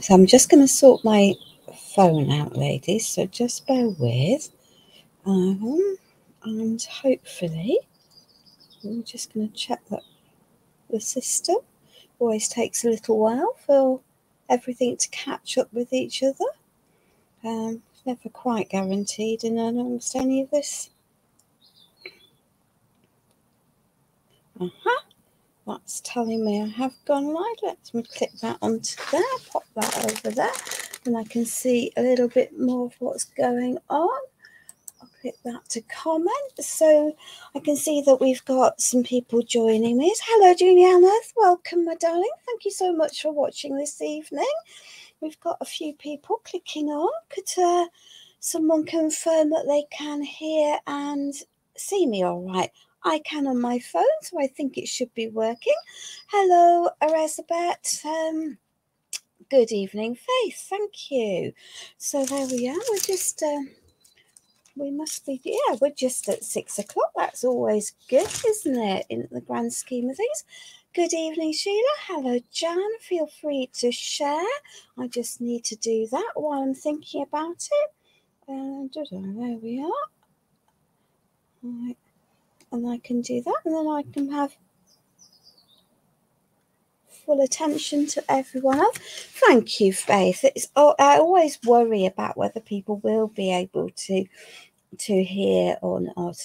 So I'm just going to sort my phone out, ladies, so just bear with. And hopefully I'm just going to check that the system always takes a little while for everything to catch up with each other. Never quite guaranteed in almost any of this. That's telling me I have gone live. Let me click that onto there, pop that over there, and I can see a little bit more of what's going on. I'll click that to comment. So I can see that we've got some people joining me. Hello, Juliana. Welcome, my darling. Thank you so much for watching this evening. We've got a few people clicking on. Could someone confirm that they can hear and see me all right? I can on my phone, so I think it should be working. Hello, Elizabeth. Good evening, Faith. Thank you. So there we are. We're just, we must be, yeah, we're just at 6 o'clock. That's always good, isn't it, in the grand scheme of things? Good evening, Sheila. Hello, Jan. Feel free to share. I just need to do that while I'm thinking about it. There we are. Right. And I can do that, and then I can have full attention to everyone else. Thank you, Faith. I always worry about whether people will be able to hear or not.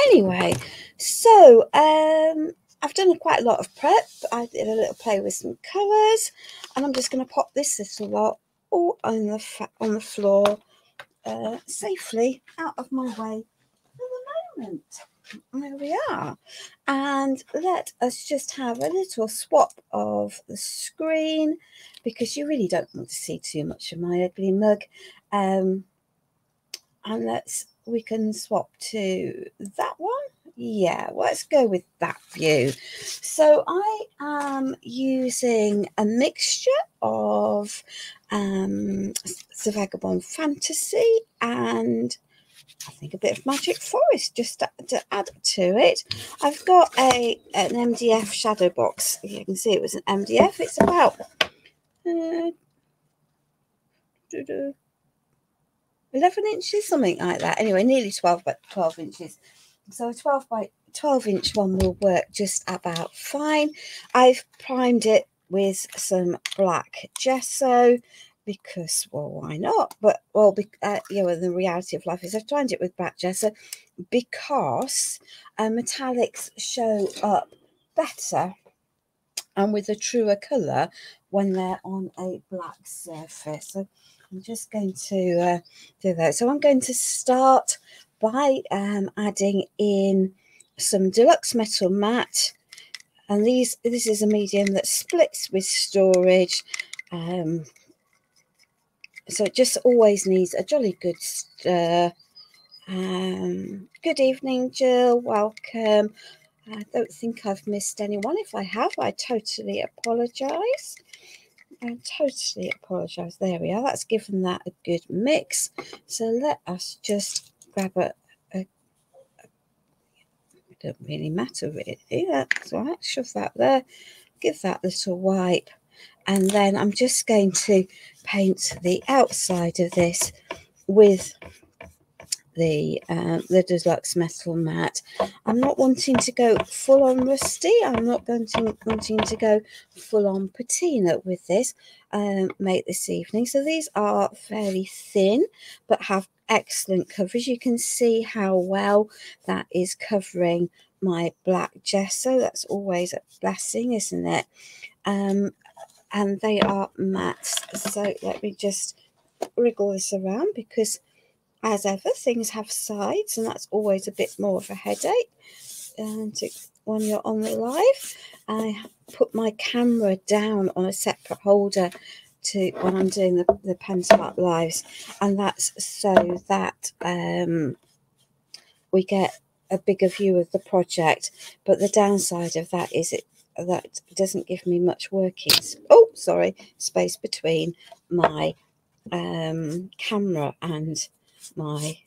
Anyway, so I've done quite a lot of prep. I did a little play with some colours, and I'm just going to pop this little lot all on the floor safely out of my way for the moment. There we are. And let us just have a little swap of the screen, because you really don't want to see too much of my ugly mug. And we can swap to that one. Yeah, let's go with that view. So I am using a mixture of the Vagabond Fantasy and I think a bit of Magic Forest just to add to it. I've got an MDF shadow box. You can see it was an MDF. It's about 11 inches, something like that. Anyway, nearly 12 by 12 inches. So a 12 by 12 inch one will work just about fine. I've primed it with some black gesso because, well, why not? But, well, you know, the reality of life is I've primed it with black gesso because metallics show up better and with a truer colour when they're on a black surface. So I'm just going to do that. So I'm going to start by adding in some deluxe metal matte, and this is a medium that splits with storage, so it just always needs a jolly good stir. Good evening, Jill. Welcome. I don't think I've missed anyone. If I have, I totally apologise. I totally apologise. There we are. That's given that a good mix. So let us just grab it don't really matter really. That's all right. Shove that there. Give that little wipe. And then I'm just going to paint the outside of this with the deluxe metal matte. I'm not wanting to go full on rusty. I'm not wanting to go full on patina with this make this evening. So these are fairly thin but have excellent coverage. You can see how well that is covering my black gesso. That's always a blessing, isn't it? And they are mattes. So let me just wriggle this around, because as ever, things have sides, and that's always a bit more of a headache when you're on the live. I put my camera down on a separate holder when I'm doing the Pentacolor lives, and that's so that we get a bigger view of the project. But the downside of that is that doesn't give me much working space between my camera and my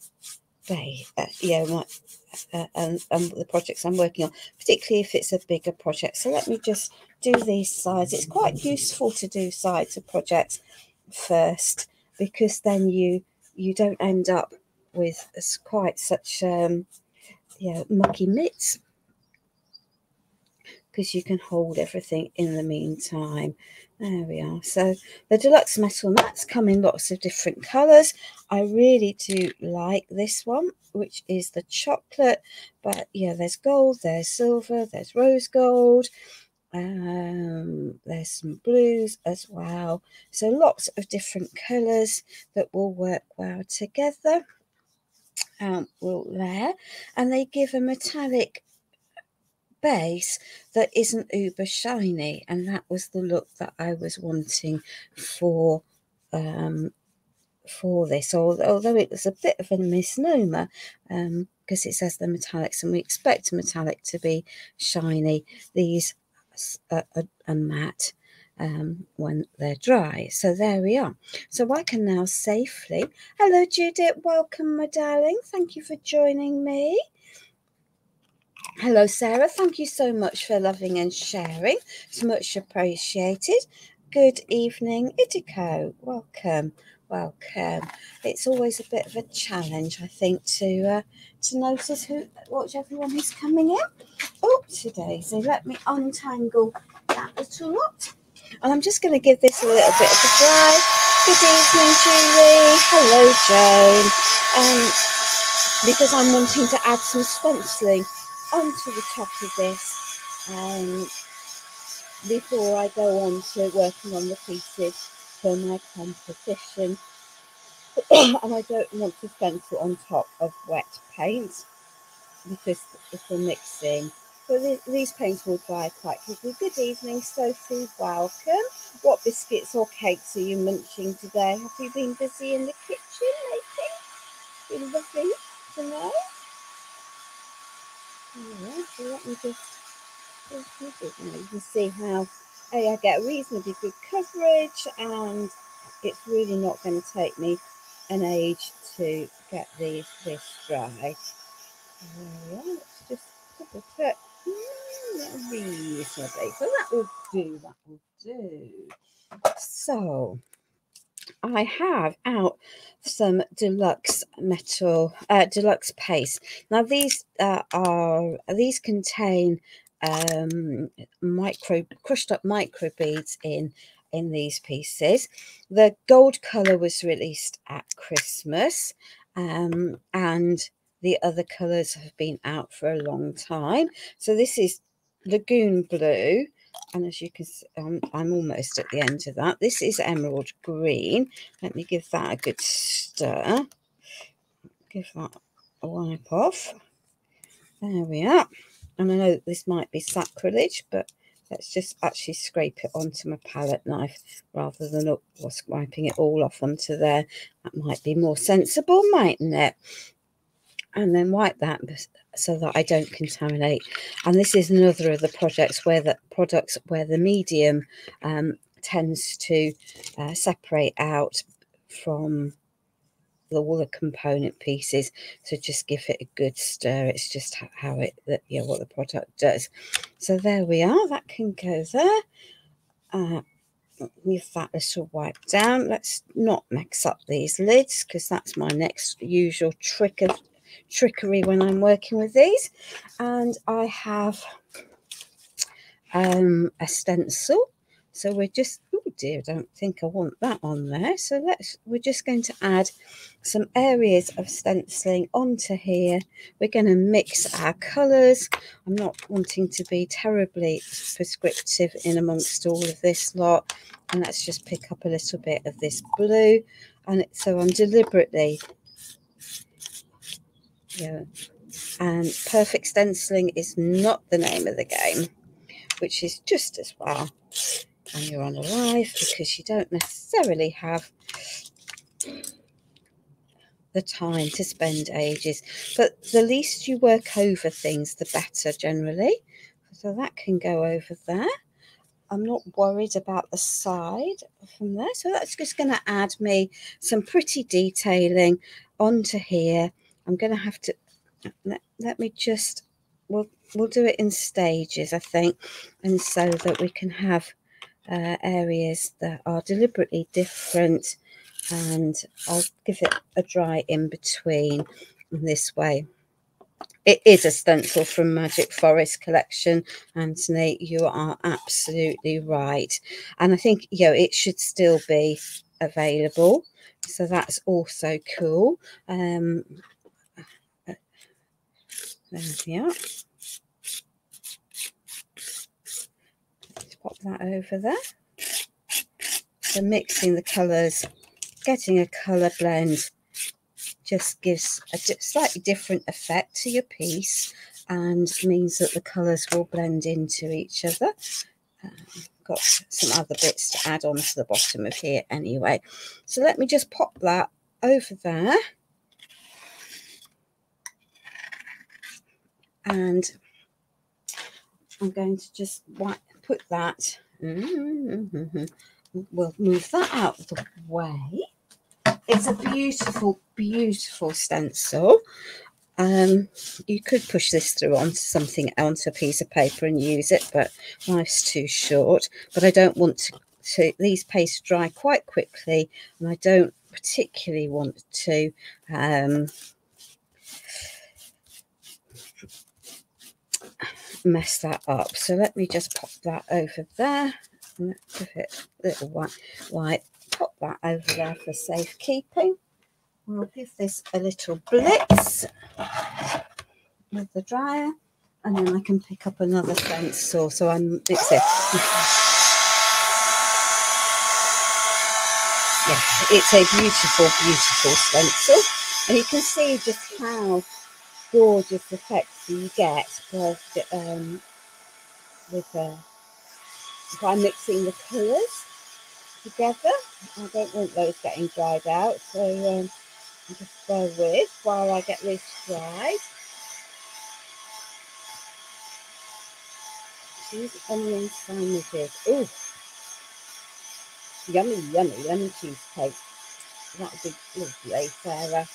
base, and the projects I'm working on, particularly if it's a bigger project. So let me just do these sides. It's quite useful to do sides of projects first, because then you don't end up with quite such mucky mitts, because you can hold everything in the meantime. There we are. So the deluxe metal mats come in lots of different colours. I really do like this one, which is the chocolate. But yeah, there's gold, there's silver, there's rose gold. There's some blues as well. So lots of different colours that will work well together. Will layer, and they give a metallic base that isn't uber shiny, and that was the look that I was wanting for this, although it was a bit of a misnomer, because it says the metallics and we expect a metallic to be shiny. These are matte when they're dry. So there we are. So I can now safely, hello Judith, welcome my darling, thank you for joining me. Hello, Sarah. Thank you so much for loving and sharing. It's much appreciated. Good evening, Idiko. Welcome, welcome. It's always a bit of a challenge, I think, to notice watch everyone who's coming in. Oh, Daisy, let me untangle that little lot. And I'm just going to give this a little bit of a dry. Good evening, Julie. Hello, Joan. Because I'm wanting to add some stenciling onto the top of this before I go on to working on the pieces for my competition. And I don't want to stencil on top of wet paint because it'll mix in. So these paints will dry quite quickly. Good evening, Sophie, welcome. What biscuits or cakes are you munching today? Have you been busy in the kitchen making? Been lovely to know. Yeah, so let me just you can see how I get reasonably good coverage, and it's really not going to take me an age to get this dry. Let's just double check reasonably. So that will do. So I have out some deluxe metal, deluxe paste. Now these contain crushed up micro beads in these pieces. The gold color was released at Christmas, and the other colors have been out for a long time. So this is lagoon blue. And as you can see, I'm almost at the end of that. This is emerald green. Let me give that a good stir. Give that a wipe off. There we are. And I know this might be sacrilege, but let's just actually scrape it onto my palette knife rather than wiping it all off onto there. That might be more sensible, mightn't it? And then wipe that so that I don't contaminate. And this is another of the projects where the medium tends to separate out from all the component pieces. So just give it a good stir. It's just how what the product does. So there we are. That can go there. With that little wipe down. Let's not mix up these lids, because that's my next usual trickery when I'm working with these. And I have a stencil, so we're just, oh dear, I don't think I want that on there. So we're just going to add some areas of stenciling onto here. We're going to mix our colours. I'm not wanting to be terribly prescriptive in amongst all of this lot. And let's just pick up a little bit of this blue. And so I'm deliberately, and perfect stenciling is not the name of the game, which is just as well when you're on a live, because you don't necessarily have the time to spend ages. But the least you work over things, the better generally. So that can go over there. I'm not worried about the side from there. So that's just going to add me some pretty detailing onto here I'm going to have to, let me just, we'll do it in stages, I think, and so that we can have areas that are deliberately different, and I'll give it a dry in between this way. It is a stencil from Magic Forest collection, Anthony. You are absolutely right. And I think, you know, it should still be available. So that's also cool. There we are. Let's pop that over there. So mixing the colours, getting a colour blend just gives a slightly different effect to your piece and means that the colours will blend into each other. Got some other bits to add on to the bottom of here anyway. So let me just pop that over there. And I'm going to just put that. We'll move that out of the way. It's a beautiful, beautiful stencil. You could push this through onto something, onto a piece of paper and use it, but life's too short. But I don't want to these pastes dry quite quickly, and I don't particularly want to mess that up. So let me just pop that over there and give it a little white. Pop that over there for safekeeping. We'll give this a little blitz with the dryer, and then I can pick up another stencil. So it's a, yeah, it's a beautiful, beautiful stencil, and you can see just how gorgeous effects you get by mixing the colours together. I don't want those getting dried out, so just bear with while I get this dried. Cheese, onion sandwiches. Ooh, yummy, yummy, yummy cheesecake. That would be lovely, Sarah.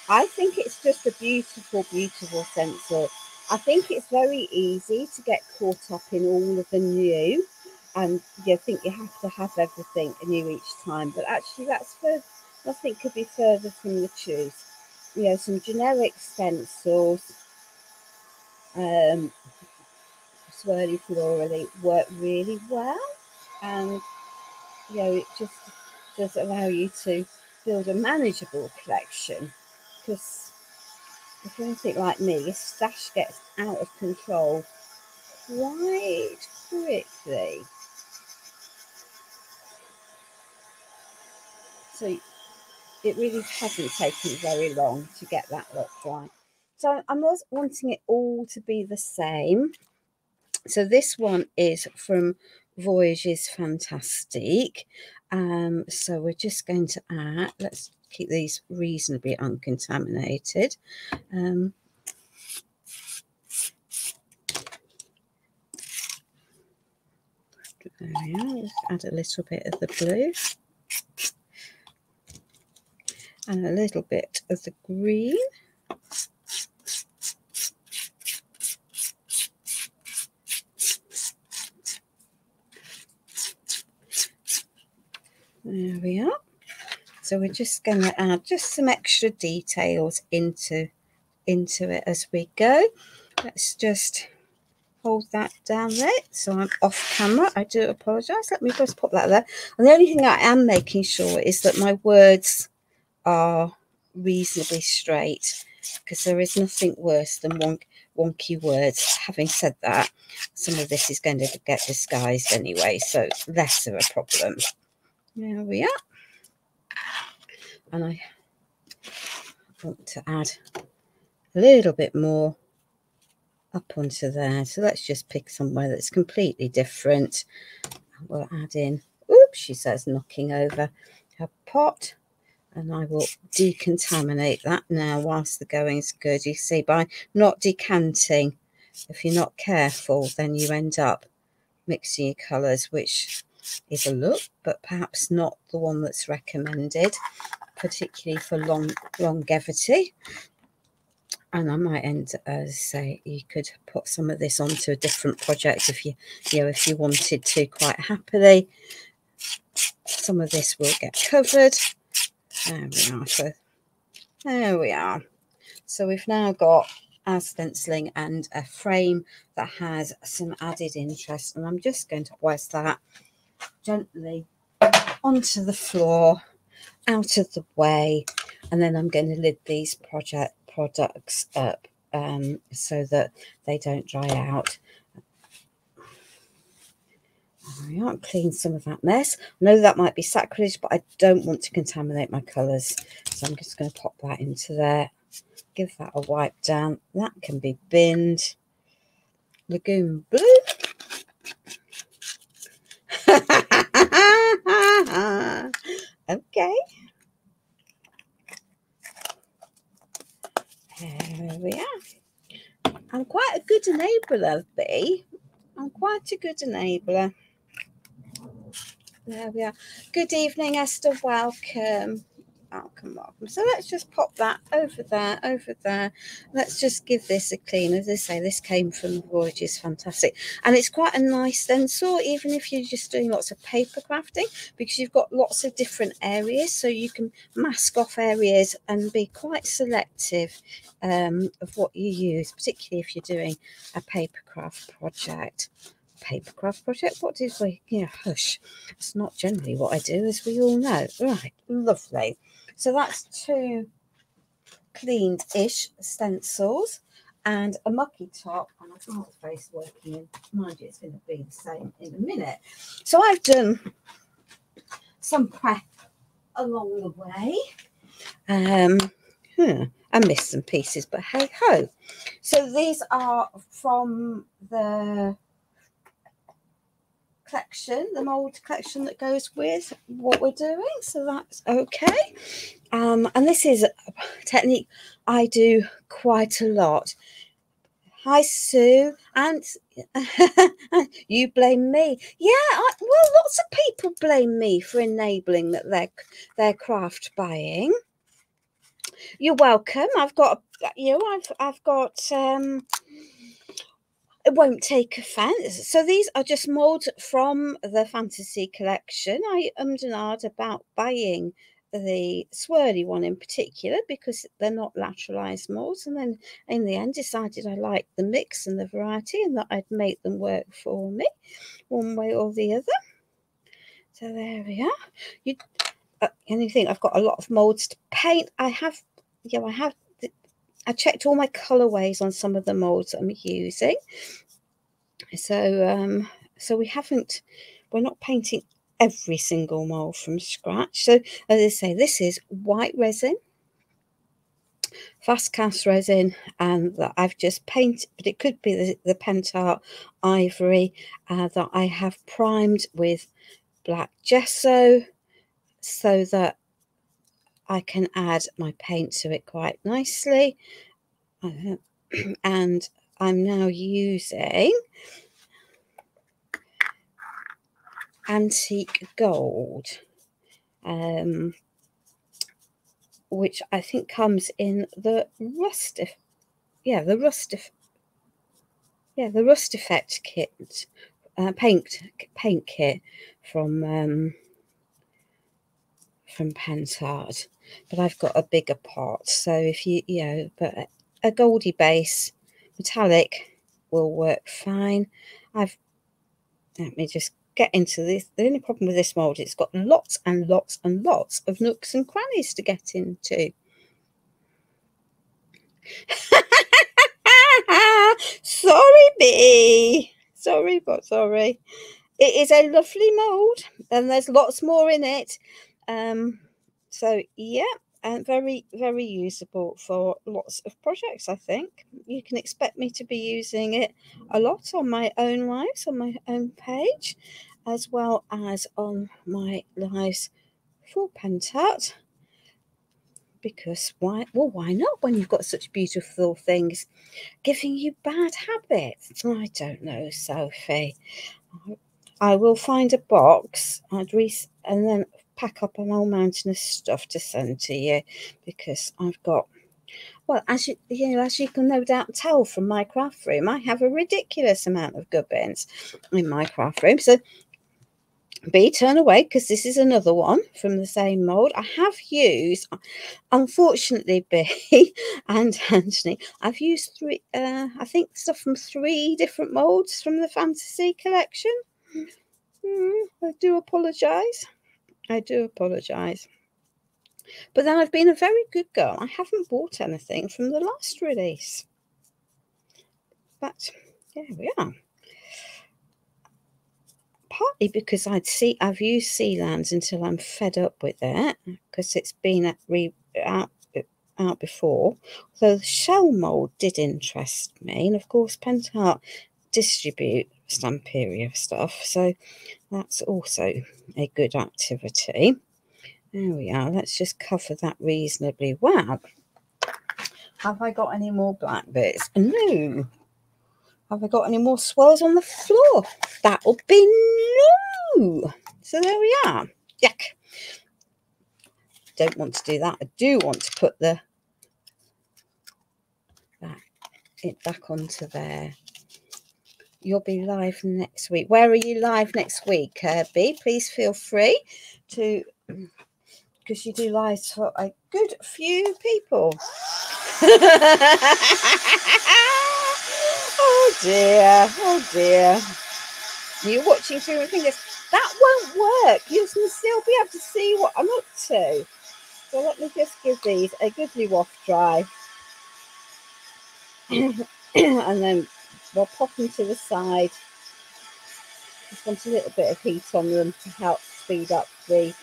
I think it's just a beautiful, beautiful stencil. I think it's very easy to get caught up in all of the new, and you think you have to have everything new each time. But actually, nothing could be further from the truth. You know, some generic stencils, swirly florally, work really well, and you know, it just does allow you to build a manageable collection. Because if you're anything like me, your stash gets out of control quite quickly. So it really hasn't taken very long to get that look right. So I'm not wanting it all to be the same. So this one is from Voyages Fantastique. So we're just going to add, let's keep these reasonably uncontaminated. There we are. Let's add a little bit of the blue and a little bit of the green. There we are. So we're just going to add just some extra details into it as we go. Let's just hold that down there. So I'm off camera. I do apologise. Let me just pop that there. And the only thing I am making sure is that my words are reasonably straight, because there is nothing worse than wonky words. Having said that, some of this is going to get disguised anyway, so it's less of a problem. There we are. And I want to add a little bit more up onto there. So let's just pick somewhere that's completely different. We'll add in, oops, she says, knocking over her pot. And I will decontaminate that now whilst the going's good. You see, by not decanting, if you're not careful, then you end up mixing your colours, which is a look, but perhaps not the one that's recommended particularly for longevity. And I might end, as say, you could put some of this onto a different project if you wanted to quite happily. Some of this will get covered. There we are. So there we are. So we've now got our stenciling and a frame that has some added interest, and I'm just going to place that gently onto the floor, out of the way, and then I'm going to lid these products up so that they don't dry out. I want to clean some of that mess. I know that might be sacrilege, but I don't want to contaminate my colours, so I'm just going to pop that into there. Give that a wipe down. That can be binned. Lagoon blue. Okay. There we are. I'm quite a good enabler, B. I'm quite a good enabler. There we are. Good evening, Esther. Welcome. Welcome. So let's just pop that over there. Let's just give this a clean. As I say, this came from the Voyages, fantastic. And it's quite a nice stencil, even if you're just doing lots of paper crafting, because you've got lots of different areas, so you can mask off areas and be quite selective of what you use, particularly if you're doing a paper craft project. What did we, hush, it's not generally what I do, as we all know. Right, lovely. So that's 2 cleaned-ish stencils and a mucky top, and I've got the face working in. Mind you, it's going to be the same in a minute. So I've done some prep along the way. I missed some pieces, but hey ho. So these are from the collection, the mold collection that goes with what we're doing, so that's okay. And this is a technique I do quite a lot. Hi Sue, and you blame me. Well, lots of people blame me for enabling that their craft buying. You're welcome. I've got it won't take offence. So these are just molds from the fantasy collection. I ummed and ahed about buying the swirly one in particular because they're not lateralized molds, and then in the end decided I liked the mix and the variety and that I'd make them work for me one way or the other. So there we are. And you think I've got a lot of molds to paint. I checked all my colorways on some of the molds that I'm using. So we're not painting every single mold from scratch. So as I say, this is white resin, fast cast resin, and that I've just painted, but it could be the Pentacolor ivory that I have primed with black gesso so that I can add my paint to it quite nicely. And I'm now using antique gold, which I think comes in the Rust Effect kit, paint kit from Pentard. But I've got a bigger pot, so if but a goldy base metallic will work fine. Let me just get into this. The only problem with this mold, it's got lots and lots and lots of nooks and crannies to get into. Sorry, B. Sorry, but sorry. It is a lovely mold, and there's lots more in it. So yeah, and very, very usable for lots of projects. I think you can expect me to be using it a lot on my own lives, on my own page, as well as on my lives for Pentart. Because why not when you've got such beautiful things giving you bad habits? I don't know, Sophie. I will find a box and then pack up a whole mountain of stuff to send to you, because I've got, well, as you can no doubt tell from my craft room, I have a ridiculous amount of gubbins in my craft room. So B, turn away, because this is another one from the same mold. I have used, unfortunately, B and Anthony, I've used three, I think stuff from 3 different molds from the Fantasy collection. I do apologise. I do apologise. But then I've been a very good girl. I haven't bought anything from the last release. But there we are. Partly because I've used Sealands until I'm fed up with it, because it's been out before. So the shell mold did interest me, and of course Pentacolor distribute Stamperia stuff, so that's also a good activity. There we are. Let's just cover that reasonably well. Have I got any more black bits? No. Have I got any more swirls on the floor? That'll be no. So there we are. Yuck. Don't want to do that. I do want to put it back onto there. You'll be live next week. Where are you live next week, Kirby? Please feel free to, because you do live for a good few people. Oh dear, oh dear. You're watching through my fingers. That won't work. You'll still be able to see what I'm up to. So let me just give these a goodly waft dry. And then we'll pop them to the side. Just want a little bit of heat on them to help speed up the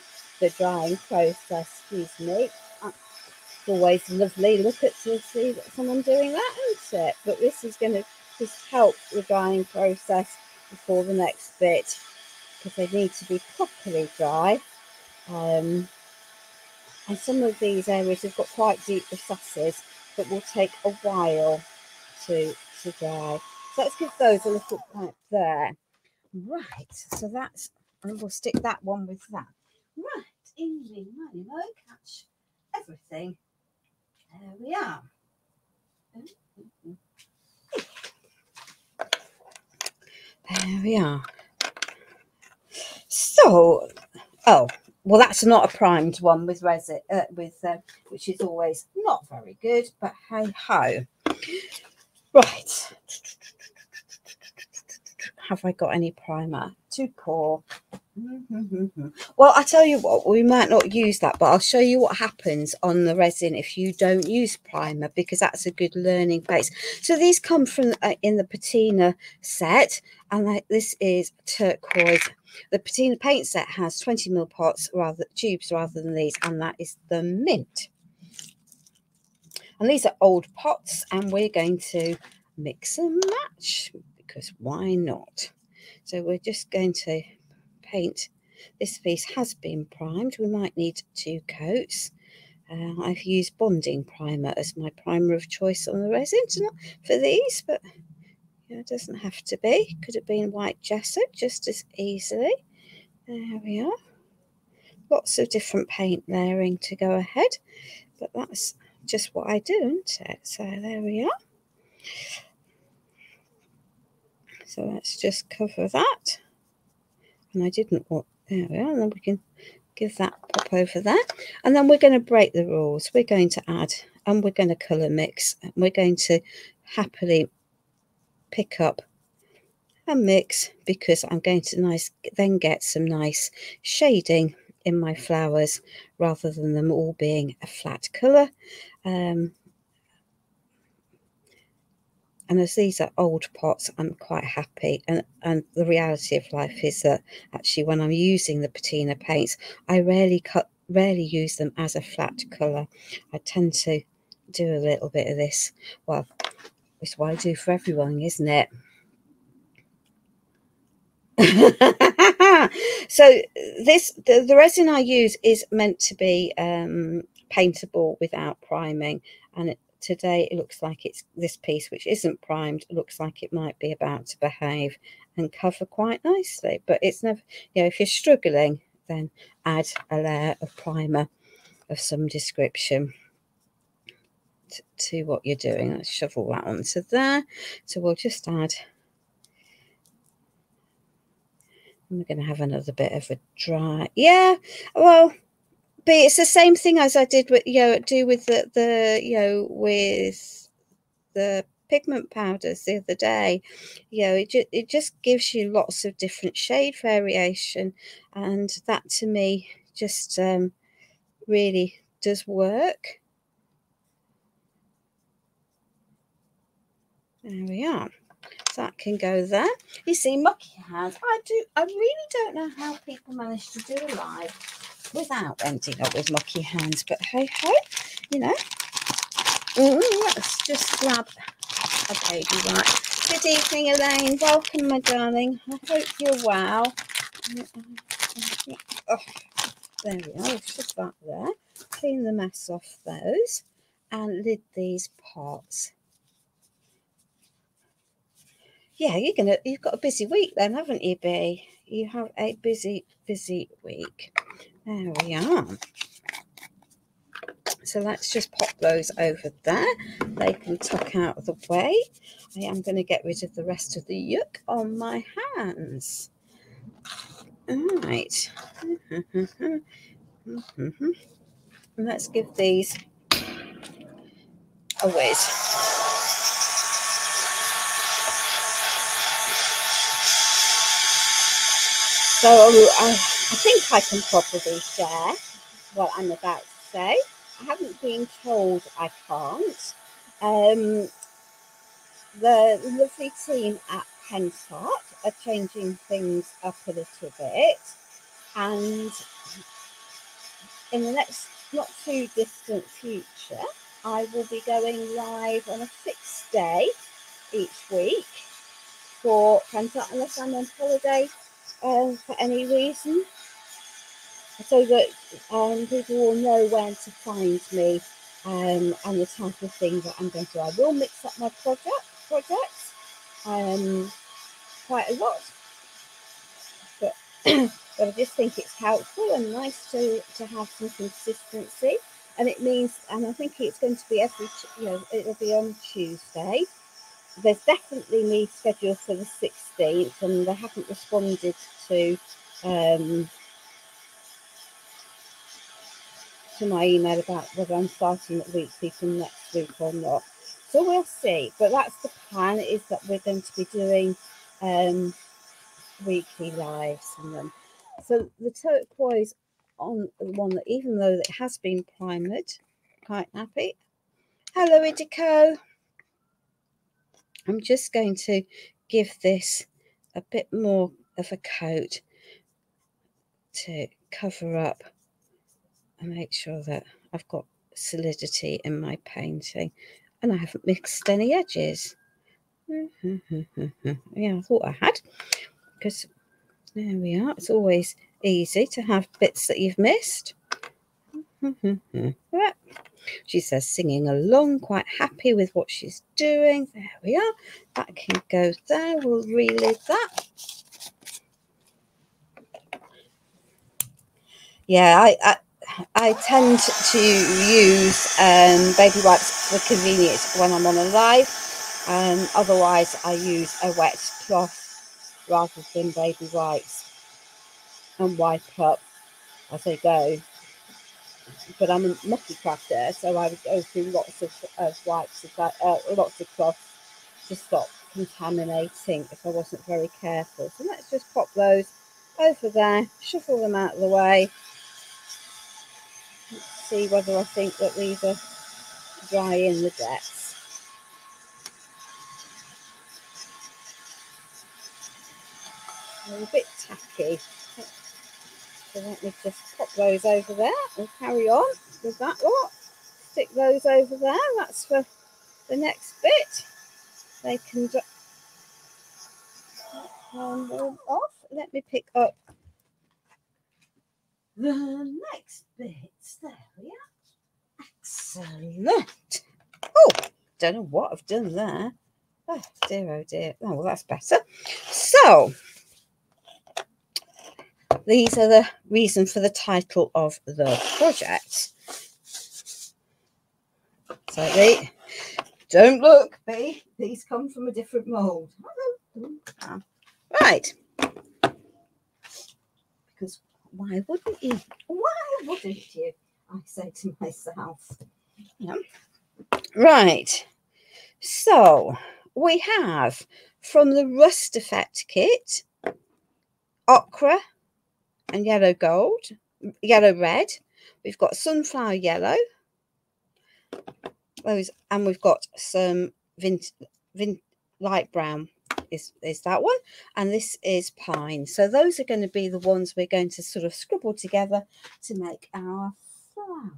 drying process. Excuse me. It's always lovely. Look at to see that someone doing that, isn't it? But this is going to just help the drying process before the next bit, because they need to be properly dry. And some of these areas have got quite deep recesses that will take a while to dry. So let's give those a little pipe there. Right, so that's, and we'll stick that one with that. Right, easy money, no catch everything. There we are. There we are. So, oh, well, that's not a primed one with resin, which is always not very good, but hey ho. Right. Have I got any primer to pour? Well, I tell you what, we might not use that, but I'll show you what happens on the resin if you don't use primer, because that's a good learning base. So these come from in the patina set, and this is turquoise. The patina paint set has 20ml pots tubes rather than these, and that is the mint. And these are old pots, and we're going to mix and match, because why not? So we're just going to paint. This piece has been primed. We might need 2 coats. I've used bonding primer as my primer of choice on the resin for these, but it doesn't have to be. Could have been white gesso just as easily. There we are. Lots of different paint layering to go ahead, but that's just what I do, isn't it? So there we are. So let's just cover that. And I didn't want, there we are, and then we can give that pop over there. And then we're going to break the rules. We're going to add, and we're going to colour mix. And we're going to happily pick up and mix, because I'm going to then get some nice shading in my flowers, rather than them all being a flat colour. And as these are old pots, I'm quite happy. And the reality of life is that actually when I'm using the patina paints, I rarely use them as a flat colour. I tend to do a little bit of this. Well, it's what I do for everyone, isn't it? So the resin I use is meant to be paintable without priming, and today it looks like it's this piece, which isn't primed, looks like it might be about to behave and cover quite nicely. But it's never, if you're struggling, then add a layer of primer of some description to what you're doing. Let's shuffle that onto there. So we'll just add, and we're going to have another bit of a dry, yeah, well, but it's the same thing as I did with, do with the with the pigment powders the other day. It just gives you lots of different shade variation, and that to me just really does work. There we are. So that can go there. You see, mucky hands. I really don't know how people manage to do a live without ending up with mucky hands, but hey ho, let's just grab a baby wipe. Good evening, Elaine. Welcome, my darling. I hope you're well. Oh, there we are. Let's just that there. Clean the mess off those and lid these pots. Yeah, you've got a busy week then, haven't you, Bea? You have a busy week. There we are. So let's just pop those over there. They can tuck out of the way. I am going to get rid of the rest of the yuck on my hands. All right. And let's give these a whiz. So I think I can probably share what I'm about to say. I haven't been told I can't. The lovely team at Pentacolor are changing things up a little bit, and in the next not too distant future, I will be going live on a fixed day each week for Pentacolor, unless I'm on holiday for any reason, so that people will know when to find me and the type of thing that I'm going to do. I will mix up my projects quite a lot, but but I just think it's helpful and nice to have some consistency. And it means, and I think it's going to be it'll be on Tuesday. There's definitely me scheduled for the 16th, and they haven't responded to my email about whether I'm starting at weekly from next week or not. So we'll see. But that's the plan, is that we're going to be doing weekly lives and them. So the turquoise on the one that, even though it has been primered, quite happy. Hello, Idico. I'm just going to give this a bit more of a coat to cover up and make sure that I've got solidity in my painting, and I haven't mixed any edges. Yeah, I thought I had, because there we are. It's always easy to have bits that you've missed. She says singing along, quite happy with what she's doing. There we are. That can go there. We'll relid that. Yeah, I tend to use baby wipes for convenience when I'm on a live. Otherwise, I use a wet cloth rather than baby wipes and wipe up as I go. But I'm a mucky crafter, so I would go through lots of wipes, lots of cloths to stop contaminating if I wasn't very careful. So let's just pop those over there, shuffle them out of the way. Let's see whether I think that these are dry in the depths. They're a bit tacky. So let me just pop those over there and carry on with that lot. Stick those over there. That's for the next bit. They can warm off. Let me pick up the next bits. There we are. Excellent. Oh, don't know what I've done there. Oh dear, oh dear. Oh, well, that's better. So these are the reason for the title of the project. So don't look, B. These come from a different mould. Right. Because why wouldn't you? Why wouldn't you? I say to myself. Yeah. Right. So we have from the Rust Effect kit, ochre and yellow gold, yellow red. We've got sunflower yellow. Those, and we've got some light brown is that one, and this is pine. So those are going to be the ones we're going to sort of scribble together to make our flowers.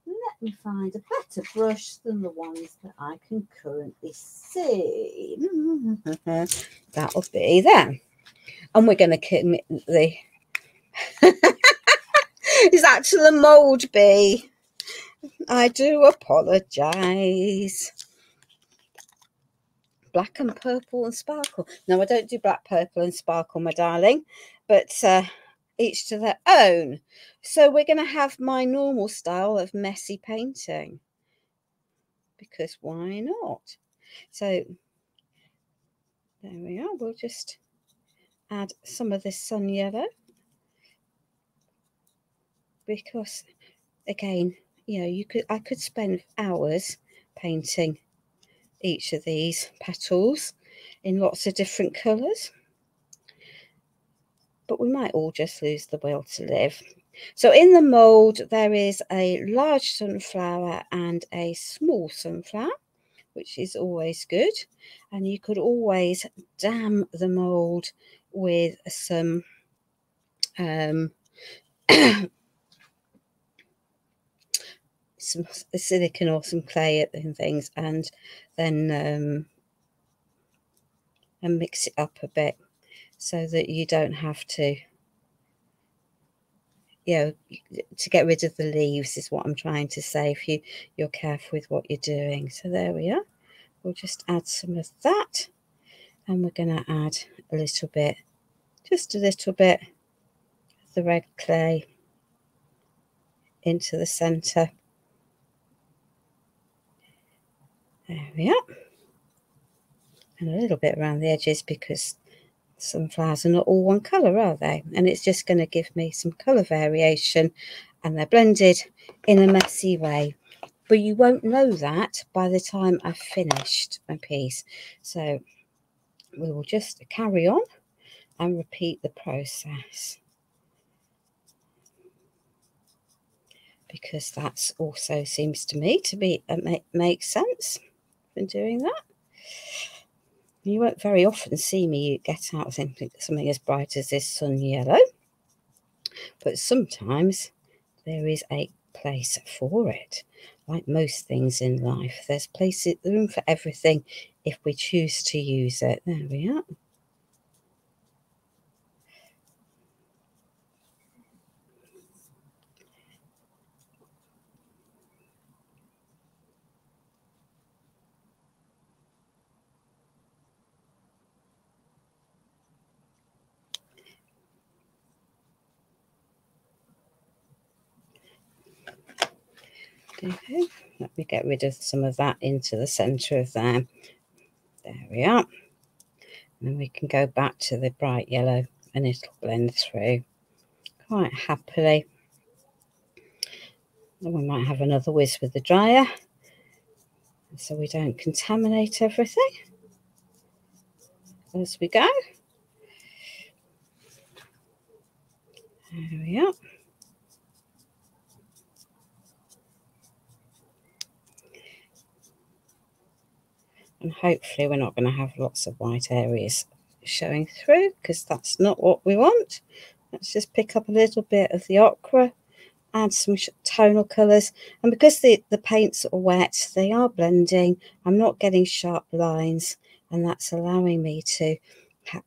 Let me find a better brush than the ones that I can currently see. That'll be there. And we're going to commit the is that to the mould bee? I do apologise. Black and purple and sparkle. No, I don't do black, purple and sparkle, my darling, but each to their own. So we're going to have my normal style of messy painting, because why not? So there we are. We'll just add some of this sun yellow, because again, you know, I could spend hours painting each of these petals in lots of different colours, but we might all just lose the will to live. So in the mould there is a large sunflower and a small sunflower, which is always good, and you could always dam the mould with some some silicone or some clay and things, and then and mix it up a bit so that you don't have to, you know, to get rid of the leaves is what I'm trying to say, if you're careful with what you're doing. So there we are. We'll just add some of that, and we're going to add a little bit, just a little bit of the red clay into the centre. There we are. And a little bit around the edges, because sunflowers are not all one colour, are they? And it's just going to give me some colour variation, and they're blended in a messy way. But you won't know that by the time I've finished my piece. So we will just carry on and repeat the process, because that's also seems to me to be makes sense in doing that. You won't very often see me get out something as bright as this sun yellow, but sometimes there is a place for it. Like most things in life, there's room for everything if we choose to use it. There we are. Okay, let me get rid of some of that into the centre of there. There we are. And then we can go back to the bright yellow, and it'll blend through quite happily. And we might have another whiz with the dryer, so we don't contaminate everything as we go. There we are. And hopefully we're not going to have lots of white areas showing through, because that's not what we want. Let's just pick up a little bit of the ochre, add some tonal colours, and because the paints are wet, they are blending. I'm not getting sharp lines, and that's allowing me to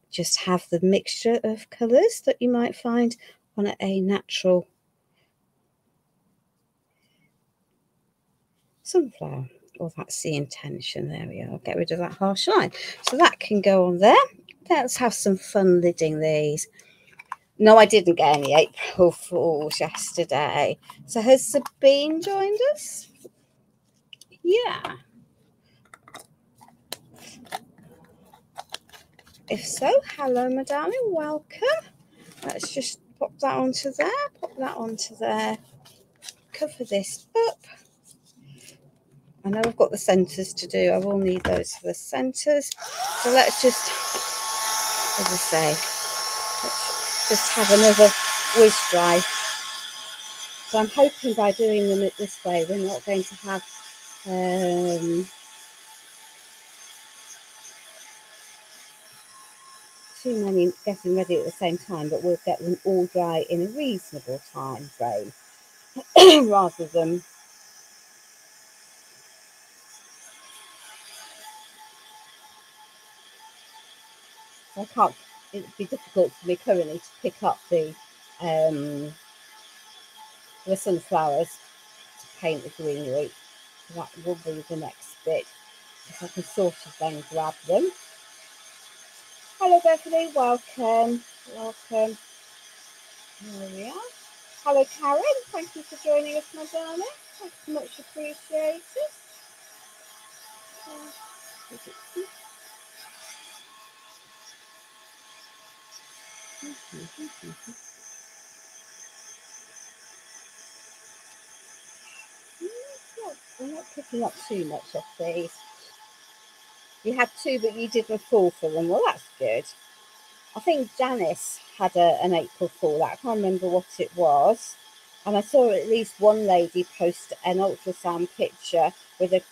just have the mixture of colours that you might find on a natural sunflower. Well, that's the intention. There we are. I'll get rid of that harsh line. So that can go on there. Let's have some fun lidding these. No, I didn't get any April Fools yesterday. So has Sabine joined us? Yeah. If so, hello, my darling. Welcome. Let's just pop that onto there. Pop that onto there. Cover this up. I know I've got the centres to do. I will need those for the centres. So let's just, as I say, let's just have another whiz dry. So I'm hoping by doing them this way, we're not going to have too many getting ready at the same time, but we'll get them all dry in a reasonable time frame rather than I can't. It'd be difficult for me currently to pick up the sunflowers to paint the greenery. That will be the next bit. If I can sort of then grab them. Hello, Beverly. Welcome. Welcome. There we are. Hello, Karen. Thank you for joining us, my darling. Thanks, much appreciated. I'm not picking up too much of these. You had two, but you didn't fall for them. Well, that's good. I think Janice had an April Fool. I can't remember what it was. And I saw at least one lady post an ultrasound picture with a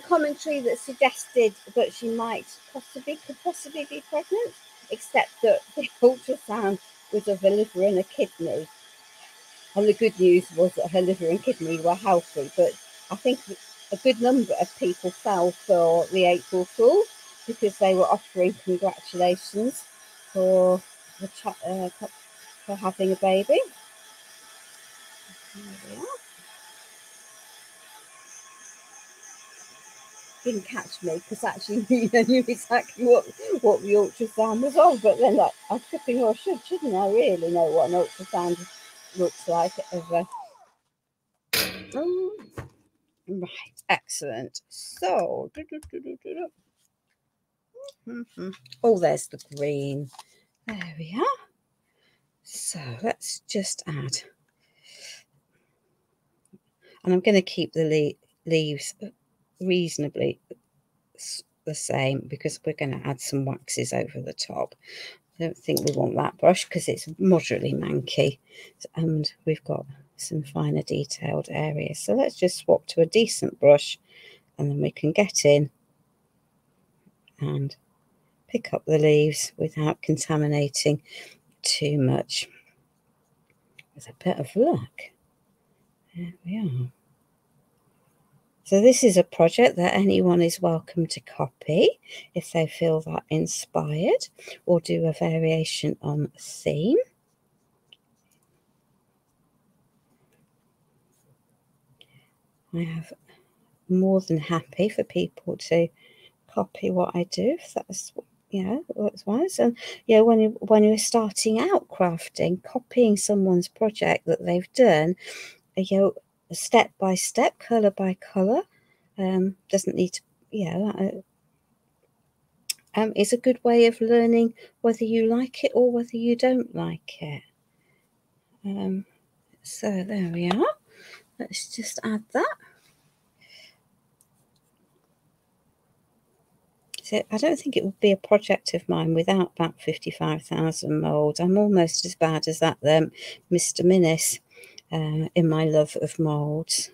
commentary that suggested that she could possibly be pregnant, except that the ultrasound was of a liver and a kidney. And the good news was that her liver and kidney were healthy. But I think a good number of people fell for the April Fool because they were offering congratulations for having a baby. There we are. Didn't catch me because actually I knew exactly what the ultrasound was on, but then I was thinking, well, shouldn't I really know what an ultrasound looks like ever? Right, excellent. So, oh, there's the green. There we are. So let's just add, and I'm going to keep the leaves reasonably the same because we're going to add some waxes over the top. I don't think we want that brush because it's moderately manky, and we've got some finer detailed areas. So let's just swap to a decent brush, and then we can get in and pick up the leaves without contaminating too much. With a bit of luck. There we are. So this is a project that anyone is welcome to copy if they feel that inspired, or do a variation on a theme. I have more than happy for people to copy what I do, if that's what's wise. And when you're starting out crafting, copying someone's project that they've done, step by step, color by color, doesn't need to, is a good way of learning whether you like it or whether you don't like it. So there we are. Let's just add that. So I don't think it would be a project of mine without about 55,000 moulds. I'm almost as bad as that Mr. Minnis in my love of moulds.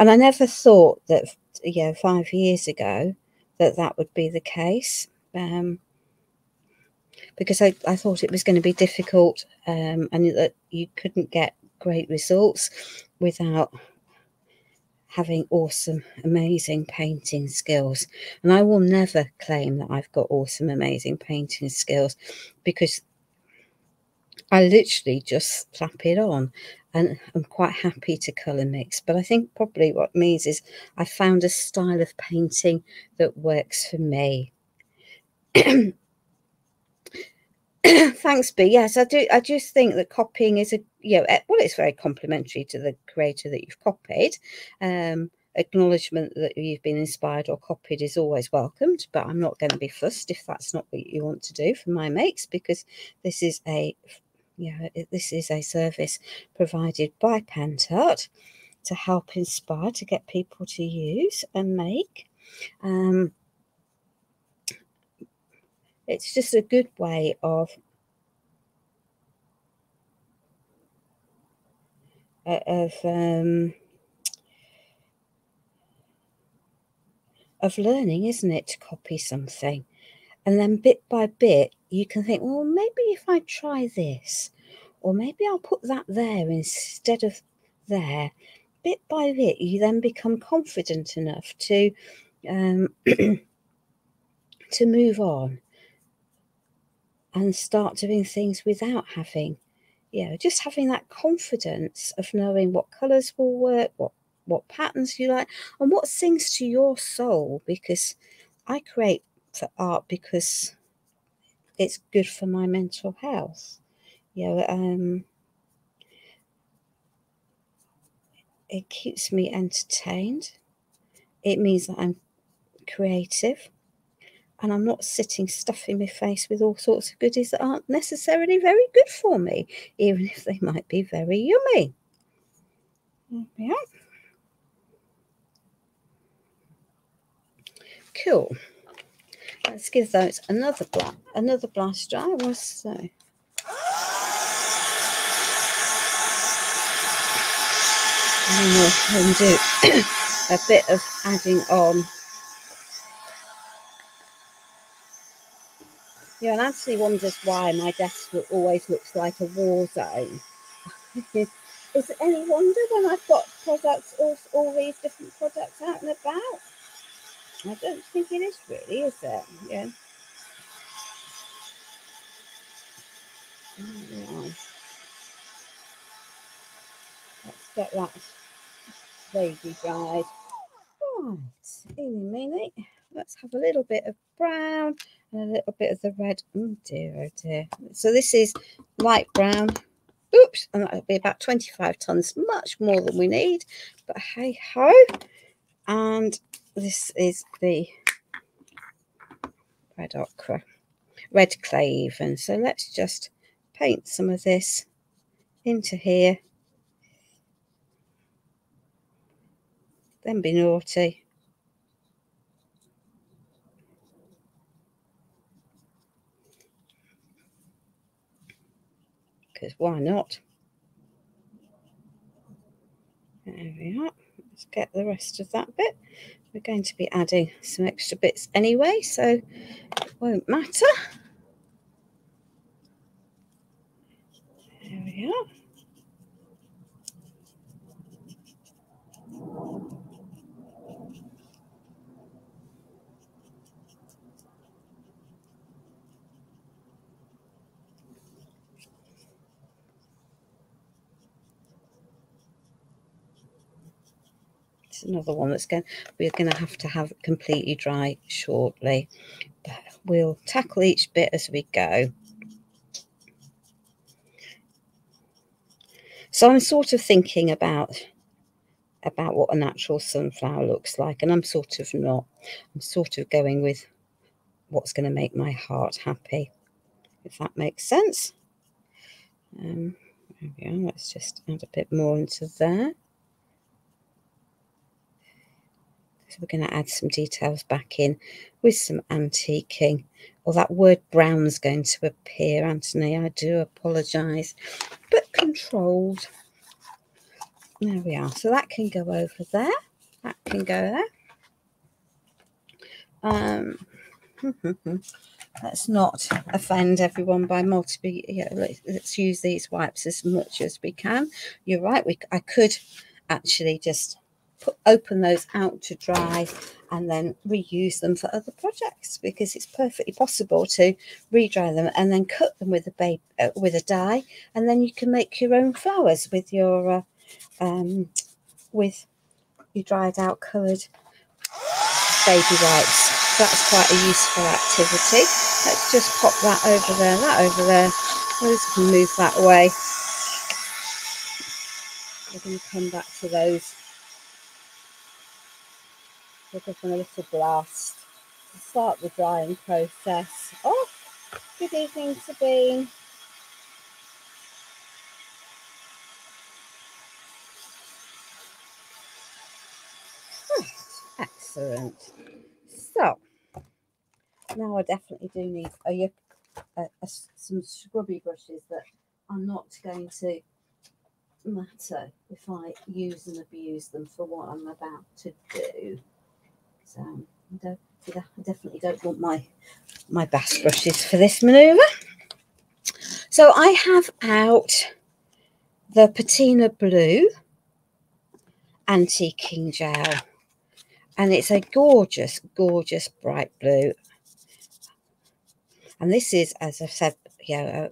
And I never thought that 5 years ago that would be the case, because I thought it was going to be difficult, and that you couldn't get great results without having awesome, amazing painting skills. And I will never claim that I've got awesome, amazing painting skills, because I literally just slap it on, and I'm quite happy to colour mix. But I think probably what it means is I found a style of painting that works for me. Thanks, B. Yes, I do. I just think that copying is well, it's very complimentary to the creator that you've copied. Acknowledgement that you've been inspired or copied is always welcomed, but I'm not going to be fussed if that's not what you want to do for my makes, because this is a service provided by Pentart to help inspire, to get people to use and make. It's just a good way of learning, isn't it, to copy something, and then bit by bit you can think, well, maybe if I try this, or maybe I'll put that there instead of there. Bit by bit you then become confident enough to to move on and start doing things without having, just having that confidence of knowing what colours will work, what patterns you like, and what sings to your soul. Because I create for art because it's good for my mental health. It keeps me entertained. It means that I'm creative, and I'm not sitting stuffing my face with all sorts of goodies that aren't necessarily very good for me, even if they might be very yummy. Yeah. Cool. Let's give those another blast dry. What's so? And do a bit of adding on. And Anthony wonders why my desk always looks like a war zone. Is it any wonder when I've got products, all these different products out and about? I don't think it is really, is it? Yeah. Let's get that lady dried. Right, eeny meeny. Let's have a little bit of brown and a little bit of the red. Oh dear. So this is light brown. Oops, and that'll be about 25 tons, much more than we need. But hey ho. And this is the red ochre, red clay even. So let's just paint some of this into here. Then be naughty. Because why not? There we are. Let's get the rest of that bit. We're going to be adding some extra bits anyway, so it won't matter. There we are. It's another one we're going to have completely dry shortly, but we'll tackle each bit as we go. So I'm sort of thinking about what a natural sunflower looks like, and I'm sort of not. I'm sort of going with what's going to make my heart happy, if that makes sense. There we are. Let's just add a bit more into there. So we're going to add some details back in with some antiquing. Well, that word brown's going to appear, Anthony. I do apologise, but controlled. There we are. So that can go over there. That can go there. Let's not offend everyone by multiple. Let's use these wipes as much as we can. You're right. I could actually just open those out to dry and then reuse them for other projects, because it's perfectly possible to re-dry them and then cut them with a dye, and then you can make your own flowers with your dried out coloured baby wipes. that's quite a useful activity. Let's just pop that over there, that over there. Let's move that away. We're going to come back to those. We'll give them a little blast to start the drying process. Oh, good evening, Sabine. Oh, excellent. So now I definitely do need some scrubby brushes that are not going to matter if I use and abuse them for what I'm about to do. So I definitely don't want my bass brushes for this manoeuvre. So I have out the Patina Blue Antiquing Gel, and it's a gorgeous, gorgeous bright blue. And this is, as I've said,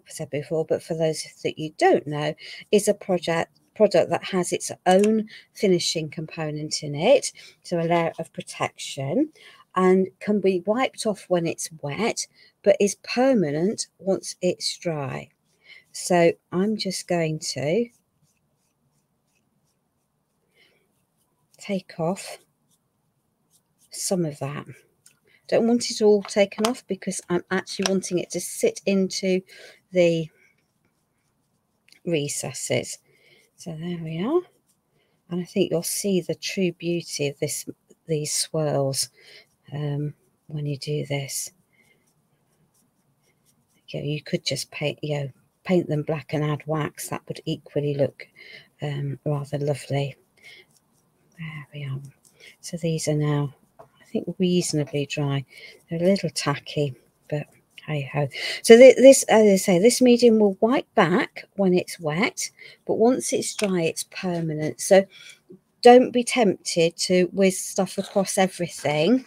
said before, but for those that you don't know, is a product that has its own finishing component in it, so a layer of protection, and can be wiped off when it's wet, but is permanent once it's dry. So I'm just going to take off some of that. Don't want it all taken off because I'm actually wanting it to sit into the recesses. So there we are. And I think you'll see the true beauty of these swirls when you do this. You could just paint them black and add wax. That would equally look rather lovely. There we are. So these are now, I think, reasonably dry. They're a little tacky, but hey ho. So this, as I say, this medium will wipe back when it's wet, but once it's dry, it's permanent. So don't be tempted to whiz stuff across everything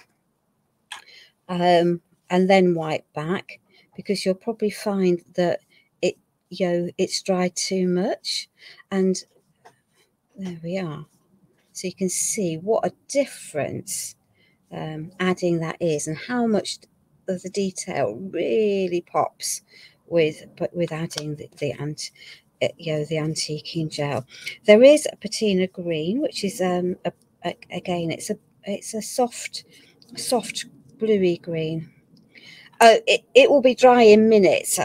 and then wipe back, because you'll probably find that it's dried too much. And there we are. So you can see what a difference adding that is, and how much of the detail really pops with adding the antiquing gel. There is a patina green, which is again it's a soft bluey green. It will be dry in minutes,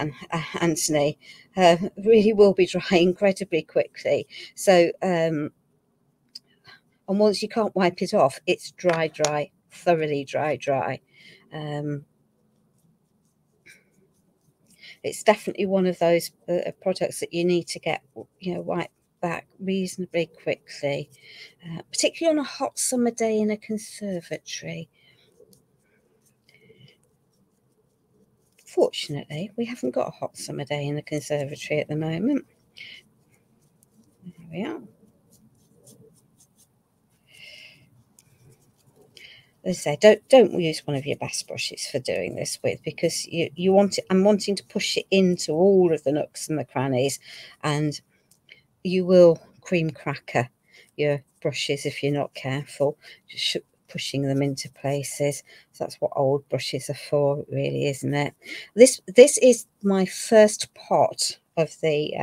Anthony. Really will be dry incredibly quickly. So and once you can't wipe it off, it's dry, thoroughly dry. It's definitely one of those products that you need to get wiped back reasonably quickly, particularly on a hot summer day in a conservatory. Fortunately, we haven't got a hot summer day in the conservatory at the moment. There we are. As I say, don't use one of your bass brushes for doing this with, because you want it. I'm wanting to push it into all of the nooks and the crannies, and you will cream cracker your brushes if you're not careful, just pushing them into places. So that's what old brushes are for, really, isn't it? This is my first pot of the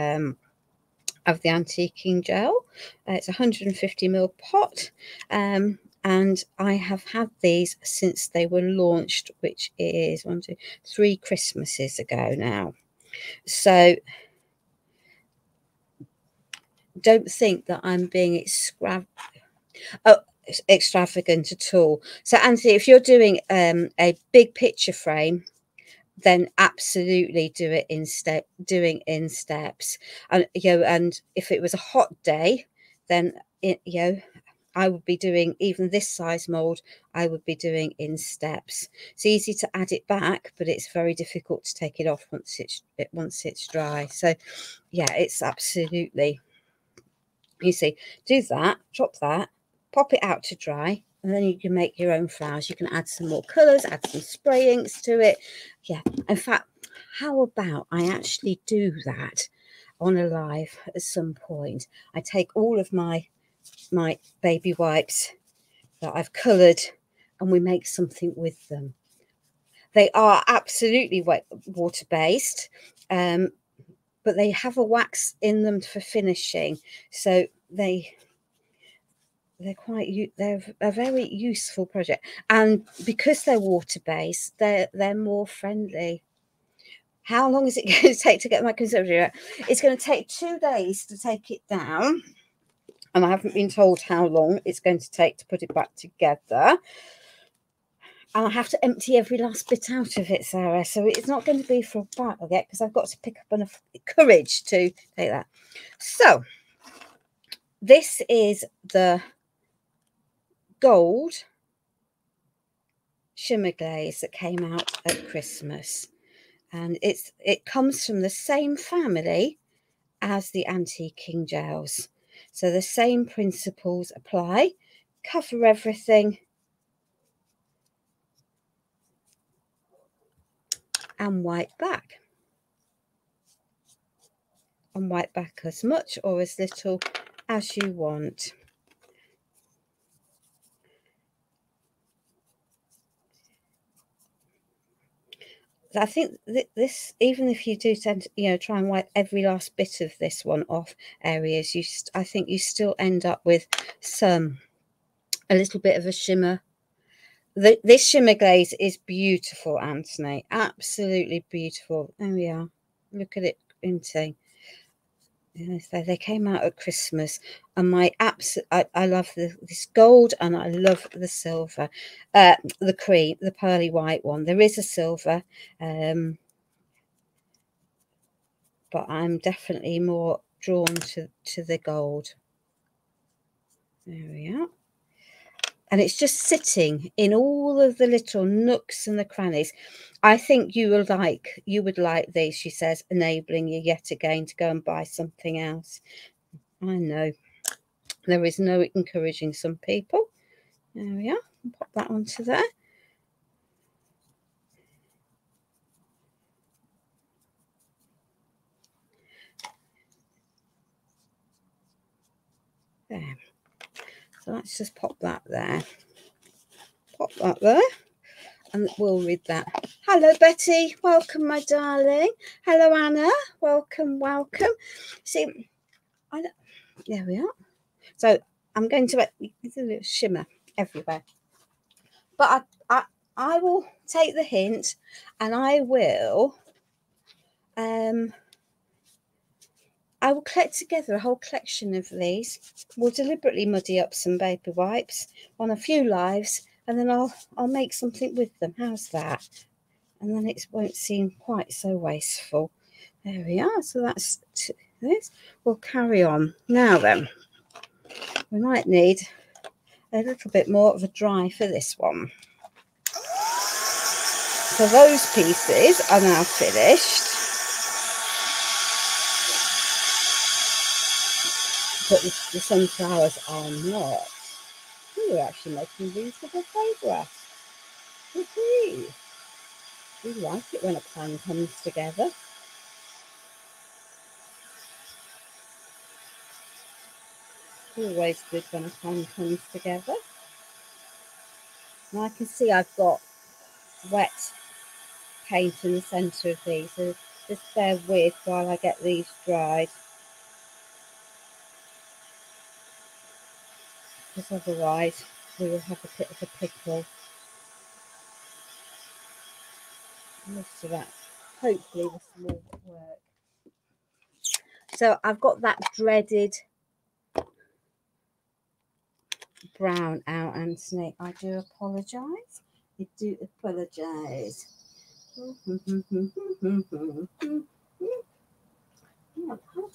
antiquing gel. It's a 150ml pot, and I have had these since they were launched, which is 3 Christmases ago now. So don't think that I'm being extravagant at all. So Anthony, if you're doing a big picture frame, then absolutely do it in steps. And and if it was a hot day, then I would be doing, even this size mold, I would be doing in steps. It's easy to add it back, but it's very difficult to take it off once it's dry. So yeah, it's absolutely, you see, do that, drop that, pop it out to dry, and then you can make your own flowers. You can add some more colours, add some spray inks to it. Yeah, in fact, how about I actually do that on a live at some point? I take all of my baby wipes that I've coloured, and we make something with them. They are absolutely water-based, but they have a wax in them for finishing, so they're a very useful project. And because they're water-based, they're more friendly. How long is it going to take to get my conservatory? It's going to take 2 days to take it down, and I haven't been told how long it's going to take to put it back together. And I have to empty every last bit out of it, Sarah. So it's not going to be for a while yet, because I've got to pick up enough courage to take that. So this is the gold shimmer glaze that came out at Christmas. And it comes from the same family as the antiquing gels. So the same principles apply. Cover everything and wipe back. And wipe back as much or as little as you want. I think this, even if you do tend to, you know, try and wipe every last bit of this one off areas, I think you still end up with a little bit of a shimmer. This shimmer glaze is beautiful, Anthony. Absolutely beautiful. There we are. Look at it printing. Yes, they came out at Christmas, and I love this gold, and I love the silver, the cream, the pearly white one. There is a silver, but I'm definitely more drawn to the gold. There we are. And it's just sitting in all of the little nooks and the crannies. I think you would like these, she says, enabling you yet again to go and buy something else. I know. There is no encouraging some people. There we are. I'll pop that onto there. There. So let's just pop that there. Pop that there. And we'll read that. Hello, Betty. Welcome, my darling. Hello, Anna. Welcome, welcome. See, there we are. So I'm going to it's a little shimmer everywhere. But I will take the hint, and I will collect together a whole collection of these. We'll deliberately muddy up some baby wipes on a few lives, and then I'll make something with them. How's that? And then it won't seem quite so wasteful. There we are. So that's this. We'll carry on. Now then, we might need a little bit more of a dry for this one. So those pieces are now finished. But the sunflowers are not. We're actually making reasonable progress. We like it when a plan comes together. Always good when a plan comes together. And I can see I've got wet paint in the centre of these, so just bear with while I get these dried, because otherwise we will have a bit of a pickle. Most of that hopefully this will work. So I've got that dreaded brown out, Anthony. I do apologise. I do apologise. How